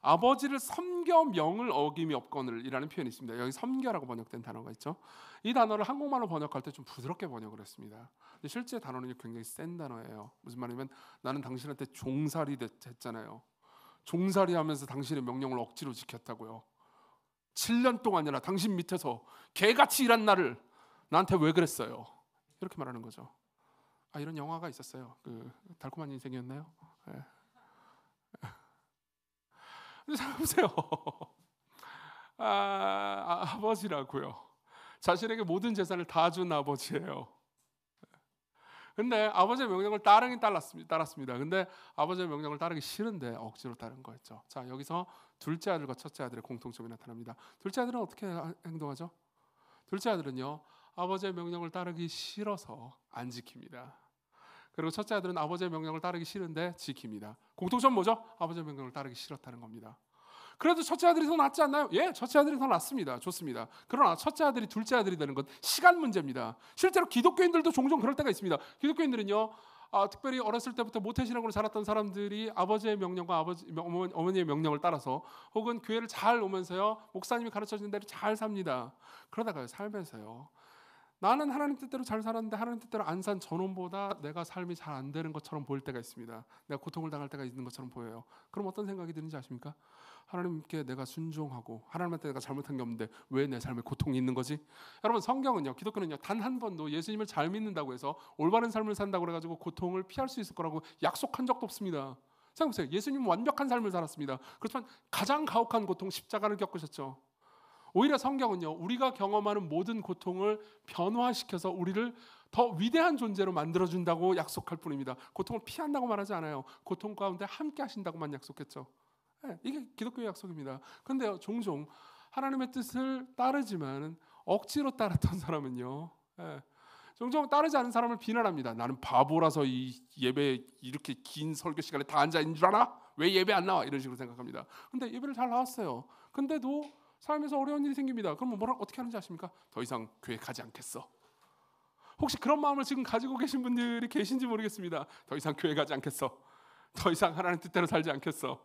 아버지를 섬겨 명을 어김이 없거늘 이라는 표현이 있습니다. 여기 섬겨라고 번역된 단어가 있죠. 이 단어를 한국말로 번역할 때 좀 부드럽게 번역을 했습니다. 근데 실제 단어는 굉장히 센 단어예요. 무슨 말이냐면 나는 당신한테 종살이 됐잖아요. 종살이 하면서 당신의 명령을 억지로 지켰다고요. 7년 동안이나 당신 밑에서 개같이 일한 나를 나한테 왜 그랬어요? 이렇게 말하는 거죠. 이런 영화가 있었어요. 그 달콤한 인생이었나요? 네. 근데 생각해보세요. 아버지라고요. 자신에게 모든 재산을 다 준 아버지예요. 근데 아버지의 명령을 따르긴 따랐습니다. 근데 아버지의 명령을 따르기 싫은데 억지로 따른 거였죠. 자, 여기서 둘째 아들과 첫째 아들의 공통점이 나타납니다. 둘째 아들은 어떻게 행동하죠? 둘째 아들은요 아버지의 명령을 따르기 싫어서 안 지킵니다. 그리고 첫째 아들은 아버지의 명령을 따르기 싫은데 지킵니다. 공통점 뭐죠? 아버지의 명령을 따르기 싫었다는 겁니다. 그래도 첫째 아들이 더 낫지 않나요? 예, 첫째 아들이 더 낫습니다. 좋습니다. 그러나 첫째 아들이 둘째 아들이 되는 건 시간 문제입니다. 실제로 기독교인들도 종종 그럴 때가 있습니다. 기독교인들은요 특별히 어렸을 때부터 모태신앙으로 자랐던 사람들이 아버지의 명령과 어머니의 명령을 따라서 혹은 교회를 잘 오면서요 목사님이 가르쳐주는 대로 잘 삽니다. 그러다가요 삶에서요 나는 하나님 뜻대로 잘 살았는데 하나님 뜻대로 안 산 저놈보다 내가 삶이 잘 안 되는 것처럼 보일 때가 있습니다. 내가 고통을 당할 때가 있는 것처럼 보여요. 그럼 어떤 생각이 드는지 아십니까? 하나님께 내가 순종하고 하나님한테 내가 잘못한 게 없는데 왜 내 삶에 고통이 있는 거지? 여러분, 성경은요, 기독교는요, 단 한 번도 예수님을 잘 믿는다고 해서 올바른 삶을 산다고 그래가지고 고통을 피할 수 있을 거라고 약속한 적도 없습니다. 생각해보세요. 예수님은 완벽한 삶을 살았습니다. 그렇지만 가장 가혹한 고통, 십자가를 겪으셨죠. 오히려 성경은요, 우리가 경험하는 모든 고통을 변화시켜서 우리를 더 위대한 존재로 만들어준다고 약속할 뿐입니다. 고통을 피한다고 말하지 않아요. 고통 가운데 함께 하신다고만 약속했죠. 네, 이게 기독교의 약속입니다. 그런데요, 종종 하나님의 뜻을 따르지만 억지로 따랐던 사람은요, 종종 따르지 않은 사람을 비난합니다. 나는 바보라서 이 예배 이렇게 긴 설교 시간에 다 앉아 있는 줄 알아? 왜 예배 안 나와? 이런 식으로 생각합니다. 근데 예배를 잘 나왔어요. 근데도 삶에서 어려운 일이 생깁니다. 그럼 어떻게 하는지 아십니까? 더 이상 교회 가지 않겠어. 혹시 그런 마음을 지금 가지고 계신 분들이 계신지 모르겠습니다. 더 이상 교회 가지 않겠어. 더 이상 하나님 뜻대로 살지 않겠어.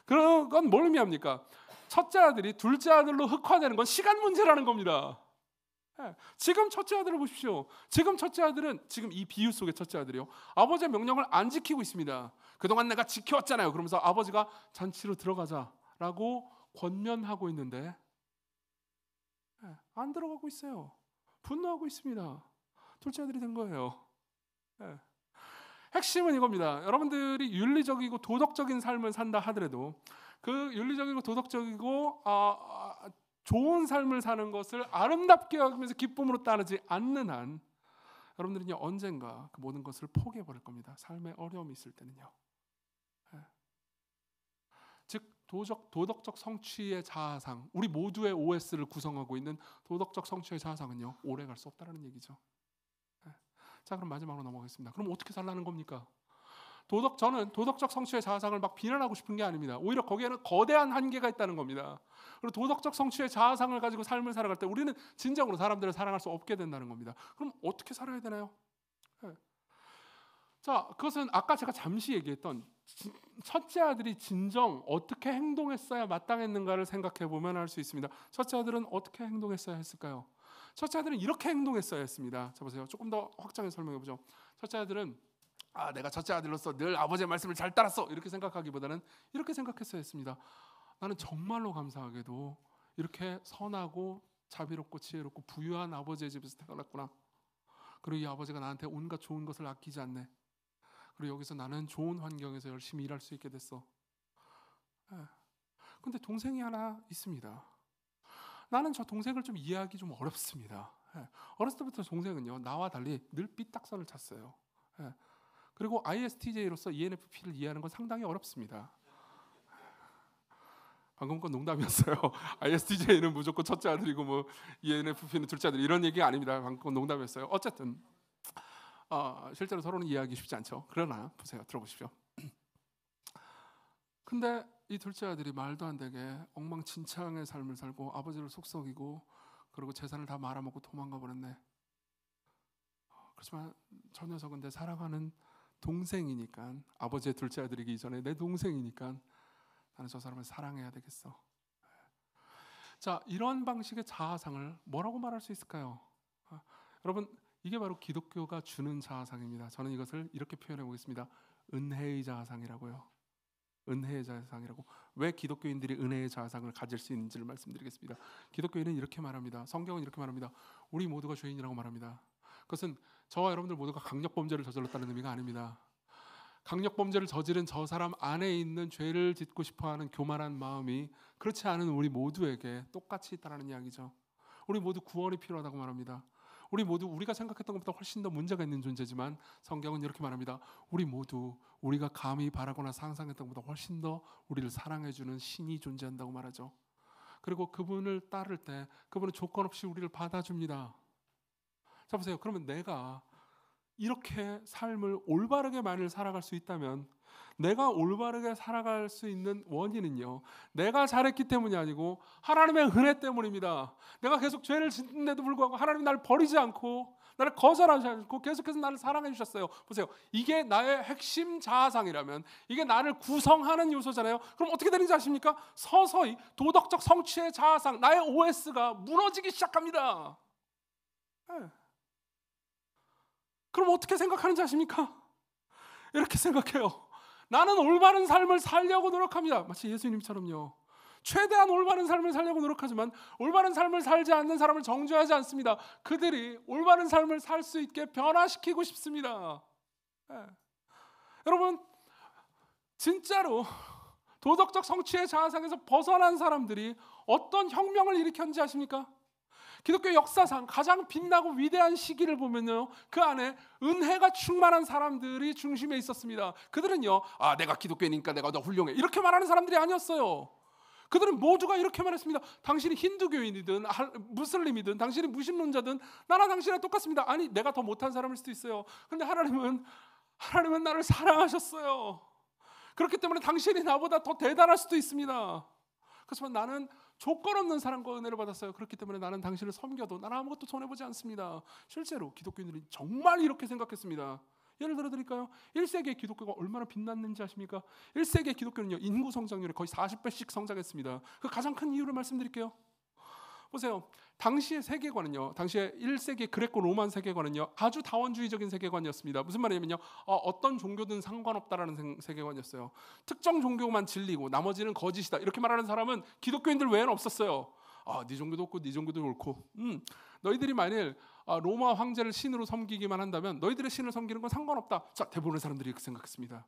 그런 건 뭘 의미합니까? 첫째 아들이 둘째 아들로 흑화되는 건 시간 문제라는 겁니다. 지금 첫째 아들을 보십시오. 지금 첫째 아들은, 지금 이 비유 속의 첫째 아들이요, 아버지의 명령을 안 지키고 있습니다. 그동안 내가 지켜왔잖아요. 그러면서 아버지가 잔치로 들어가자라고 권면하고 있는데 안 들어가고 있어요. 분노하고 있습니다. 둘째 아들이 된 거예요. 핵심은 이겁니다. 여러분들이 윤리적이고 도덕적인 삶을 산다 하더라도 그 윤리적이고 도덕적이고 좋은 삶을 사는 것을 아름답게 여기면서 기쁨으로 따르지 않는 한 여러분들은요, 언젠가 그 모든 것을 포기해버릴 겁니다. 삶에 어려움이 있을 때는요. 즉 도덕적 성취의 자아상, 우리 모두의 OS를 구성하고 있는 도덕적 성취의 자아상은요, 오래갈 수 없다는 얘기죠. 자, 그럼 마지막으로 넘어가겠습니다. 그럼 어떻게 살라는 겁니까? 저는 도덕적 성취의 자아상을 막 비난하고 싶은 게 아닙니다. 오히려 거기에는 거대한 한계가 있다는 겁니다. 그리고 도덕적 성취의 자아상을 가지고 삶을 살아갈 때 우리는 진정으로 사람들을 사랑할 수 없게 된다는 겁니다. 그럼 어떻게 살아야 되나요? 자, 그것은 아까 제가 잠시 얘기했던 첫째 아들이 진정 어떻게 행동했어야 마땅했는가를 생각해 보면 알 수 있습니다. 첫째 아들은 어떻게 행동했어야 했을까요? 첫째 아들은 이렇게 행동했어야 했습니다. 자, 보세요. 조금 더 확장해 설명해 보죠. 첫째 아들은 내가 첫째 아들로서 늘 아버지의 말씀을 잘 따랐어, 이렇게 생각하기보다는 이렇게 생각했어야 했습니다. 나는 정말로 감사하게도 이렇게 선하고 자비롭고 지혜롭고 부유한 아버지의 집에서 태어났구나. 그리고 이 아버지가 나한테 온갖 좋은 것을 아끼지 않네. 그리고 여기서 나는 좋은 환경에서 열심히 일할 수 있게 됐어. 근데 동생이 하나 있습니다. 나는 저 동생을 좀 이해하기 좀 어렵습니다. 어렸을 때부터 동생은요, 나와 달리 늘 삐딱선을 찼어요. 그리고 ISTJ로서 ENFP를 이해하는 건 상당히 어렵습니다. 방금 건 농담이었어요. ISTJ는 무조건 첫째 아들이고 뭐 ENFP는 둘째 아들, 이런 얘기가 아닙니다. 방금 건 농담이었어요. 어쨌든 실제로 서로는 이해하기 쉽지 않죠. 그러나 보세요, 들어보십시오. 근데 이 둘째 아들이 말도 안 되게 엉망진창의 삶을 살고 아버지를 속썩이고 그리고 재산을 다 말아먹고 도망가 버렸네. 그렇지만 저 녀석은 내 사랑하는 동생이니까, 아버지의 둘째 아들이기 전에 내 동생이니까 나는 저 사람을 사랑해야 되겠어. 자, 이런 방식의 자아상을 뭐라고 말할 수 있을까요? 여러분, 이게 바로 기독교가 주는 자아상입니다. 저는 이것을 이렇게 표현해 보겠습니다. 은혜의 자아상이라고요. 은혜의 자아상이라고. 왜 기독교인들이 은혜의 자아상을 가질 수 있는지를 말씀드리겠습니다. 기독교인은 이렇게 말합니다. 성경은 이렇게 말합니다. 우리 모두가 죄인이라고 말합니다. 그것은 저와 여러분들 모두가 강력범죄를 저질렀다는 의미가 아닙니다. 강력범죄를 저지른 저 사람 안에 있는 죄를 짓고 싶어하는 교만한 마음이 그렇지 않은 우리 모두에게 똑같이 있다는 이야기죠. 우리 모두 구원이 필요하다고 말합니다. 우리 모두 우리가 생각했던 것보다 훨씬 더 문제가 있는 존재지만 성경은 이렇게 말합니다. 우리 모두 우리가 감히 바라거나 상상했던 것보다 훨씬 더 우리를 사랑해주는 신이 존재한다고 말하죠. 그리고 그분을 따를 때 그분은 조건 없이 우리를 받아줍니다. 자, 보세요. 그러면 내가 이렇게 삶을 올바르게만을 살아갈 수 있다면, 내가 올바르게 살아갈 수 있는 원인은요, 내가 잘했기 때문이 아니고 하나님의 은혜 때문입니다. 내가 계속 죄를 짓는데도 불구하고 하나님이 나를 버리지 않고 나를 거절하지 않고 계속해서 나를 사랑해 주셨어요. 보세요. 이게 나의 핵심 자아상이라면, 이게 나를 구성하는 요소잖아요. 그럼 어떻게 되는지 아십니까? 서서히 도덕적 성취의 자아상, 나의 OS가 무너지기 시작합니다. 예. 그럼 어떻게 생각하는지 아십니까? 이렇게 생각해요. 나는 올바른 삶을 살려고 노력합니다. 마치 예수님처럼요. 최대한 올바른 삶을 살려고 노력하지만 올바른 삶을 살지 않는 사람을 정죄하지 않습니다. 그들이 올바른 삶을 살 수 있게 변화시키고 싶습니다. 예. 여러분, 진짜로 도덕적 성취의 자아상에서 벗어난 사람들이 어떤 혁명을 일으켰는지 아십니까? 기독교 역사상 가장 빛나고 위대한 시기를 보면요, 그 안에 은혜가 충만한 사람들이 중심에 있었습니다. 그들은요, 내가 기독교인이니까 내가 더 훌륭해, 이렇게 말하는 사람들이 아니었어요. 그들은 모두가 이렇게 말했습니다. 당신이 힌두교인이든 무슬림이든 당신이 무신론자든 나나 당신이랑 똑같습니다. 아니, 내가 더 못한 사람일 수도 있어요. 그런데 하나님은 나를 사랑하셨어요. 그렇기 때문에 당신이 나보다 더 대단할 수도 있습니다. 그렇지만 나는 조건 없는 사랑과 은혜를 받았어요. 그렇기 때문에 나는 당신을 섬겨도 나는 아무것도 손해보지 않습니다. 실제로 기독교인들이 정말 이렇게 생각했습니다. 예를 들어 드릴까요? 1세기의 기독교가 얼마나 빛났는지 아십니까? 1세기의 기독교는요, 인구 성장률이 거의 40배씩 성장했습니다. 그 가장 큰 이유를 말씀드릴게요. 보세요. 당시의 세계관은요, 당시의 1세기 그레코 로만 세계관은요, 아주 다원주의적인 세계관이었습니다. 무슨 말이냐면요, 어떤 종교든 상관없다라는 세계관이었어요. 특정 종교만 진리고 나머지는 거짓이다, 이렇게 말하는 사람은 기독교인들 외에는 없었어요. 네 종교도 없고 네 종교도 옳고, 너희들이 만일 로마 황제를 신으로 섬기기만 한다면 너희들의 신을 섬기는 건 상관없다. 자, 대부분의 사람들이 그렇게 생각했습니다.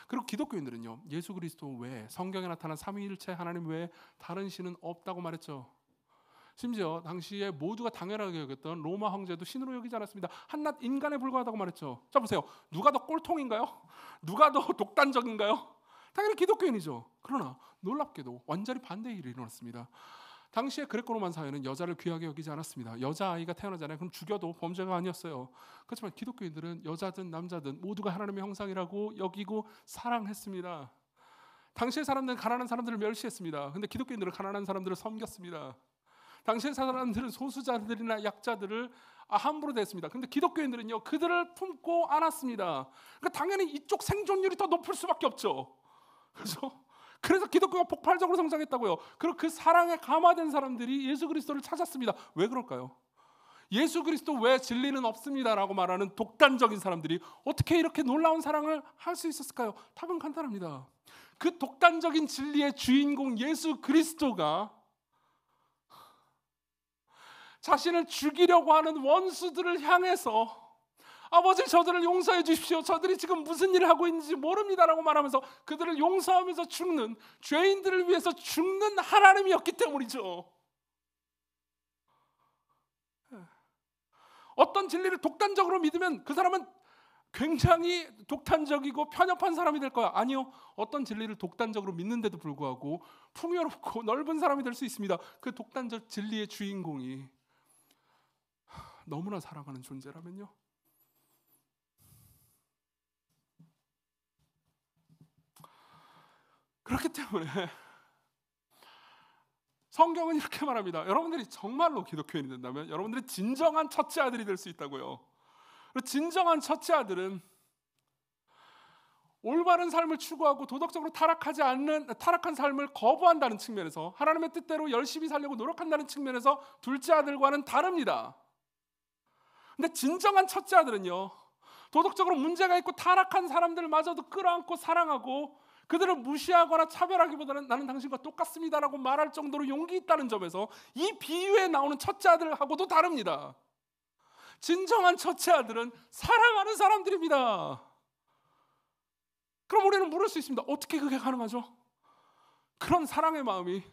그리고 기독교인들은요, 예수 그리스도 외에, 성경에 나타난 삼위일체 하나님 외에 다른 신은 없다고 말했죠. 심지어 당시에 모두가 당연하게 여겼던 로마 황제도 신으로 여기지 않았습니다. 한낱 인간에 불과하다고 말했죠. 자, 보세요. 누가 더 꼴통인가요? 누가 더 독단적인가요? 당연히 기독교인이죠. 그러나 놀랍게도 완전히 반대의 일이 일어났습니다. 당시에 그레코 로만 사회는 여자를 귀하게 여기지 않았습니다. 여자아이가 태어나잖아요. 그럼 죽여도 범죄가 아니었어요. 그렇지만 기독교인들은 여자든 남자든 모두가 하나님의 형상이라고 여기고 사랑했습니다. 당시의 사람들은 가난한 사람들을 멸시했습니다. 그런데 기독교인들은 가난한 사람들을 섬겼습니다. 당시의 사람들은 소수자들이나 약자들을 함부로 대했습니다. 그런데 기독교인들은요, 그들을 품고 안았습니다. 그러니까 당연히 이쪽 생존율이 더 높을 수밖에 없죠. 그렇죠? 그래서 기독교가 폭발적으로 성장했다고요. 그리고 그 사랑에 감화된 사람들이 예수 그리스도를 찾았습니다. 왜 그럴까요? 예수 그리스도 외에 진리는 없습니다라고 말하는 독단적인 사람들이 어떻게 이렇게 놀라운 사랑을 할 수 있었을까요? 답은 간단합니다. 그 독단적인 진리의 주인공 예수 그리스도가 자신을 죽이려고 하는 원수들을 향해서 아버지, 저들을 용서해 주십시오. 저들이 지금 무슨 일을 하고 있는지 모릅니다라고 말하면서 그들을 용서하면서 죽는, 죄인들을 위해서 죽는 하나님이었기 때문이죠. 어떤 진리를 독단적으로 믿으면 그 사람은 굉장히 독단적이고 편협한 사람이 될 거야. 아니요. 어떤 진리를 독단적으로 믿는데도 불구하고 풍요롭고 넓은 사람이 될 수 있습니다. 그 독단적 진리의 주인공이 너무나 사랑하는 존재라면요. 그렇기 때문에 성경은 이렇게 말합니다. 여러분들이 정말로 기독교인이 된다면 여러분들이 진정한 첫째 아들이 될 수 있다고요. 그리고 진정한 첫째 아들은 올바른 삶을 추구하고 도덕적으로 타락한 삶을 거부한다는 측면에서, 하나님의 뜻대로 열심히 살려고 노력한다는 측면에서 둘째 아들과는 다릅니다. 근데 진정한 첫째 아들은요, 도덕적으로 문제가 있고 타락한 사람들마저도 끌어안고 사랑하고 그들을 무시하거나 차별하기보다는 나는 당신과 똑같습니다라고 말할 정도로 용기 있다는 점에서 이 비유에 나오는 첫째 아들하고도 다릅니다. 진정한 첫째 아들은 사랑하는 사람들입니다. 그럼 우리는 물을 수 있습니다. 어떻게 그게 가능하죠? 그런 사랑의 마음이,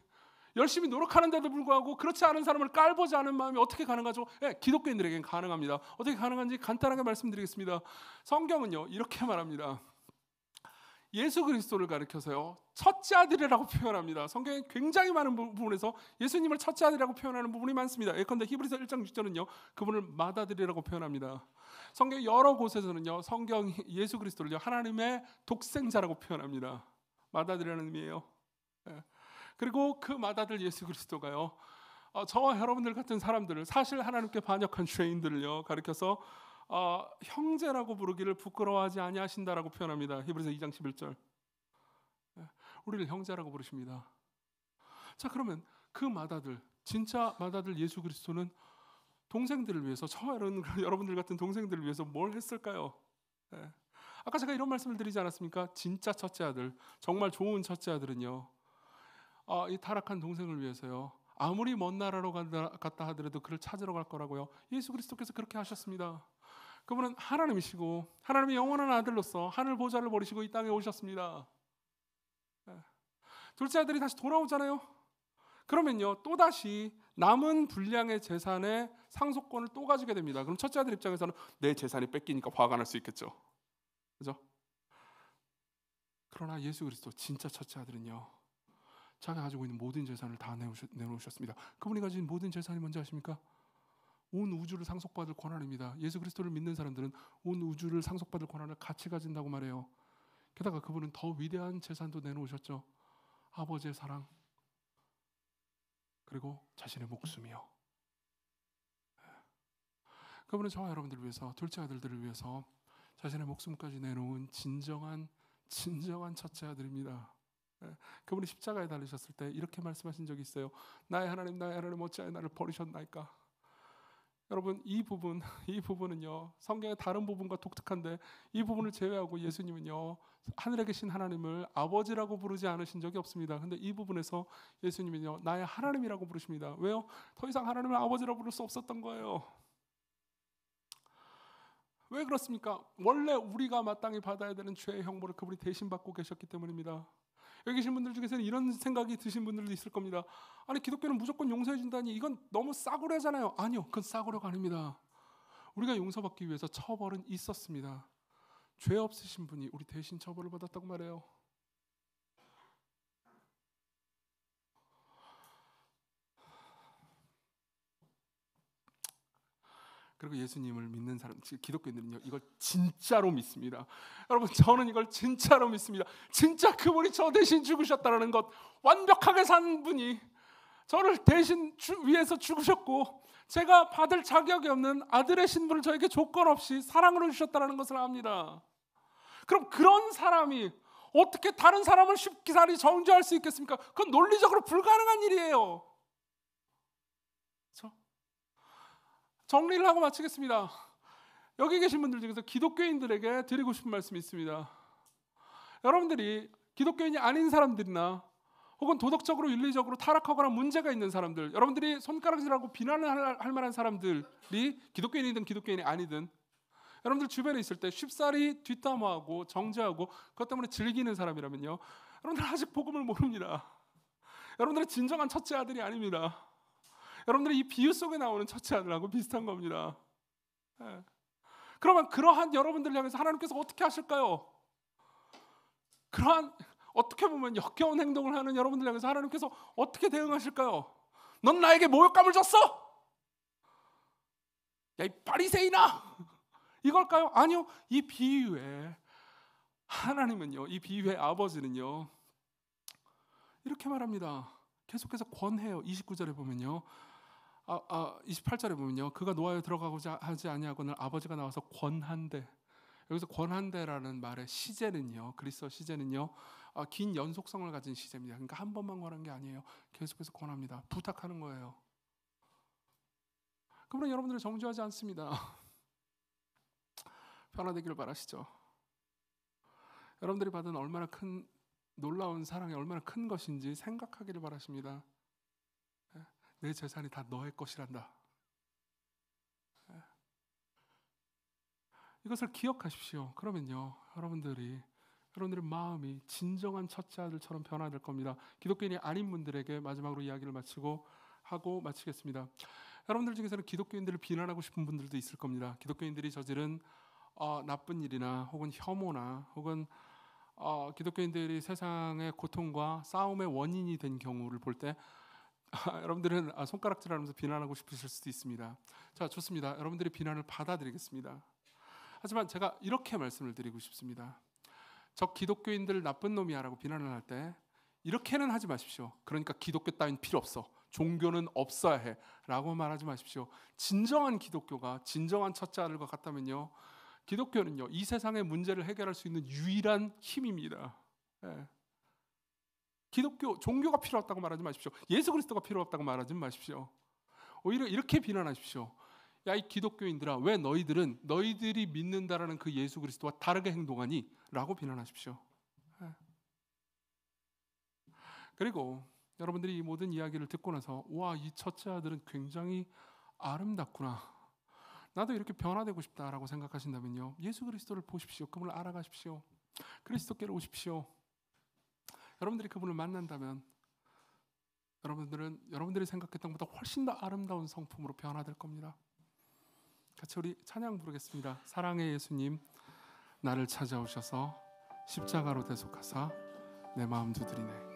열심히 노력하는데도 불구하고 그렇지 않은 사람을 깔보지 않은 마음이 어떻게 가능하죠? 기독교인들에게는 가능합니다. 어떻게 가능한지 간단하게 말씀드리겠습니다. 성경은요, 이렇게 말합니다. 예수 그리스도를 가리켜서요, 첫째 아들이라고 표현합니다. 성경에 굉장히 많은 부분에서 예수님을 첫째 아들이라고 표현하는 부분이 많습니다. 예컨대 히브리서 1장 6절은요, 그분을 맏아들이라고 표현합니다. 성경 여러 곳에서는요, 성경 예수 그리스도를요, 하나님의 독생자라고 표현합니다. 맏아들이라는 의미예요. 그리고 그 맏아들 예수 그리스도가요, 저와 여러분들 같은 사람들을, 사실 하나님께 반역한 죄인들을요 가리켜서 형제라고 부르기를 부끄러워하지 아니하신다라고 표현합니다. 히브리서 2장 11절. 우리를 형제라고 부르십니다. 자, 그러면 그 맏아들, 진짜 맏아들 예수 그리스도는 동생들을 위해서, 저는 여러분들 같은 동생들을 위해서 뭘 했을까요? 예. 아까 제가 이런 말씀을 드리지 않았습니까? 진짜 첫째 아들, 정말 좋은 첫째 아들은요, 이 타락한 동생을 위해서요, 아무리 먼 나라로 갔다 하더라도 그를 찾으러 갈 거라고요. 예수 그리스도께서 그렇게 하셨습니다. 그분은 하나님이시고 하나님의 영원한 아들로서 하늘 보좌를 버리시고 이 땅에 오셨습니다. 둘째 아들이 다시 돌아오잖아요. 그러면요, 또다시 남은 분량의 재산의 상속권을 또 가지게 됩니다. 그럼 첫째 아들 입장에서는 내 재산이 뺏기니까 화가 날 수 있겠죠. 그죠? 그러나 예수 그리스도 진짜 첫째 아들은요, 자기가 가지고 있는 모든 재산을 다 내놓으셨습니다. 그분이 가진 모든 재산이 뭔지 아십니까? 온 우주를 상속받을 권한입니다. 예수 그리스도를 믿는 사람들은 온 우주를 상속받을 권한을 같이 가진다고 말해요. 게다가 그분은 더 위대한 재산도 내놓으셨죠. 아버지의 사랑, 그리고 자신의 목숨이요. 그분은 저와 여러분들을 위해서, 둘째 아들들을 위해서 자신의 목숨까지 내놓은 진정한 첫째 아들입니다. 그분이 십자가에 달리셨을 때 이렇게 말씀하신 적이 있어요. 나의 하나님 어찌하여 나를 버리셨나이까. 여러분, 이 부분은요, 성경의 다른 부분과 독특한데, 이 부분을 제외하고 예수님은요, 하늘에 계신 하나님을 아버지라고 부르지 않으신 적이 없습니다. 근데 이 부분에서 예수님은요, 나의 하나님이라고 부르십니다. 왜요? 더 이상 하나님을 아버지라고 부를 수 없었던 거예요. 왜 그렇습니까? 원래 우리가 마땅히 받아야 되는 죄의 형벌을 그분이 대신 받고 계셨기 때문입니다. 여기 계신 분들 중에서는 이런 생각이 드신 분들도 있을 겁니다. 아니, 기독교는 무조건 용서해 준다니 이건 너무 싸구려잖아요. 아니요, 그건 싸구려가 아닙니다. 우리가 용서받기 위해서 처벌은 있었습니다. 죄 없으신 분이 우리 대신 처벌을 받았다고 말해요. 그리고 예수님을 믿는 사람, 기독교인들은요, 이걸 진짜로 믿습니다. 여러분, 저는 이걸 진짜로 믿습니다. 진짜 그분이 저 대신 죽으셨다는 것, 완벽하게 산 분이 저를 대신 위해서 죽으셨고, 제가 받을 자격이 없는 아들의 신분을 저에게 조건 없이 사랑으로 주셨다는 것을 압니다. 그럼 그런 사람이 어떻게 다른 사람을 쉽사리 정죄할 수 있겠습니까? 그건 논리적으로 불가능한 일이에요. 그렇죠? 정리를 하고 마치겠습니다. 여기 계신 분들 중에서 기독교인들에게 드리고 싶은 말씀이 있습니다. 여러분들이 기독교인이 아닌 사람들이나 혹은 도덕적으로 윤리적으로 타락하거나 문제가 있는 사람들, 여러분들이 손가락질하고 비난을 할 만한 사람들이 기독교인이든 기독교인이 아니든 여러분들 주변에 있을 때 쉽사리 뒷담화하고 정죄하고 그것 때문에 즐기는 사람이라면요, 여러분들 아직 복음을 모릅니다. 여러분들은 진정한 첫째 아들이 아닙니다. 여러분들이 이 비유 속에 나오는 첫째 아들하고 비슷한 겁니다. 그러면 그러한 여러분들을 향해서 하나님께서 어떻게 하실까요? 그러한 어떻게 보면 역겨운 행동을 하는 여러분들을 향해서 하나님께서 어떻게 대응하실까요? 넌 나에게 모욕감을 줬어? 야, 이 바리새인아! 이걸까요? 아니요. 이 비유에 하나님은요, 이 비유의 아버지는요, 이렇게 말합니다. 계속해서 권해요. 29절에 보면요, 28절에 보면요, 그가 노하여 들어가고자 하지 아니하거늘 아버지가 나와서 권한대. 여기서 권한대라는 말의 시제는요, 그리스어 시제는요, 긴 연속성을 가진 시제입니다. 그러니까 한 번만 권한 게 아니에요. 계속해서 권합니다. 부탁하는 거예요. 그러면 여러분들을 정죄하지 않습니다. 변화되기를 바라시죠. 여러분들이 받은 얼마나 큰 놀라운 사랑이 얼마나 큰 것인지 생각하기를 바라십니다. 내 재산이 다 너의 것이란다. 이것을 기억하십시오. 그러면요, 여러분들의 마음이 진정한 첫째 아들처럼 변화될 겁니다. 기독교인이 아닌 분들에게 마지막으로 이야기를 마치겠습니다. 여러분들 중에서는 기독교인들을 비난하고 싶은 분들도 있을 겁니다. 기독교인들이 저지른 나쁜 일이나 혹은 혐오나 혹은 기독교인들이 세상의 고통과 싸움의 원인이 된 경우를 볼 때 여러분들은 손가락질하면서 비난하고 싶으실 수도 있습니다. 자, 좋습니다. 여러분들이 비난을 받아들이겠습니다. 하지만 제가 이렇게 말씀을 드리고 싶습니다. 저 기독교인들 나쁜 놈이야라고 비난을 할 때 이렇게는 하지 마십시오. 그러니까 기독교 따윈 필요 없어, 종교는 없어야 해 라고 말하지 마십시오. 진정한 기독교가 진정한 첫째 아들과 같다면요, 기독교는요, 이 세상의 문제를 해결할 수 있는 유일한 힘입니다. 기독교, 종교가 필요 없다고 말하지 마십시오. 예수 그리스도가 필요 없다고 말하지 마십시오. 오히려 이렇게 비난하십시오. 야, 이 기독교인들아, 왜 너희들은 너희들이 믿는다라는 그 예수 그리스도와 다르게 행동하니? 라고 비난하십시오. 그리고 여러분들이 이 모든 이야기를 듣고 나서 와, 이 첫째 아들은 굉장히 아름답구나, 나도 이렇게 변화되고 싶다라고 생각하신다면요, 예수 그리스도를 보십시오. 그분을 알아가십시오. 그리스도께로 오십시오. 여러분들이 그분을 만난다면 여러분들은 여러분들이 생각했던 것보다 훨씬 더 아름다운 성품으로 변화될 겁니다. 같이 우리 찬양 부르겠습니다. 사랑의 예수님, 나를 찾아오셔서 십자가로 대속하사 내 마음 두드리네.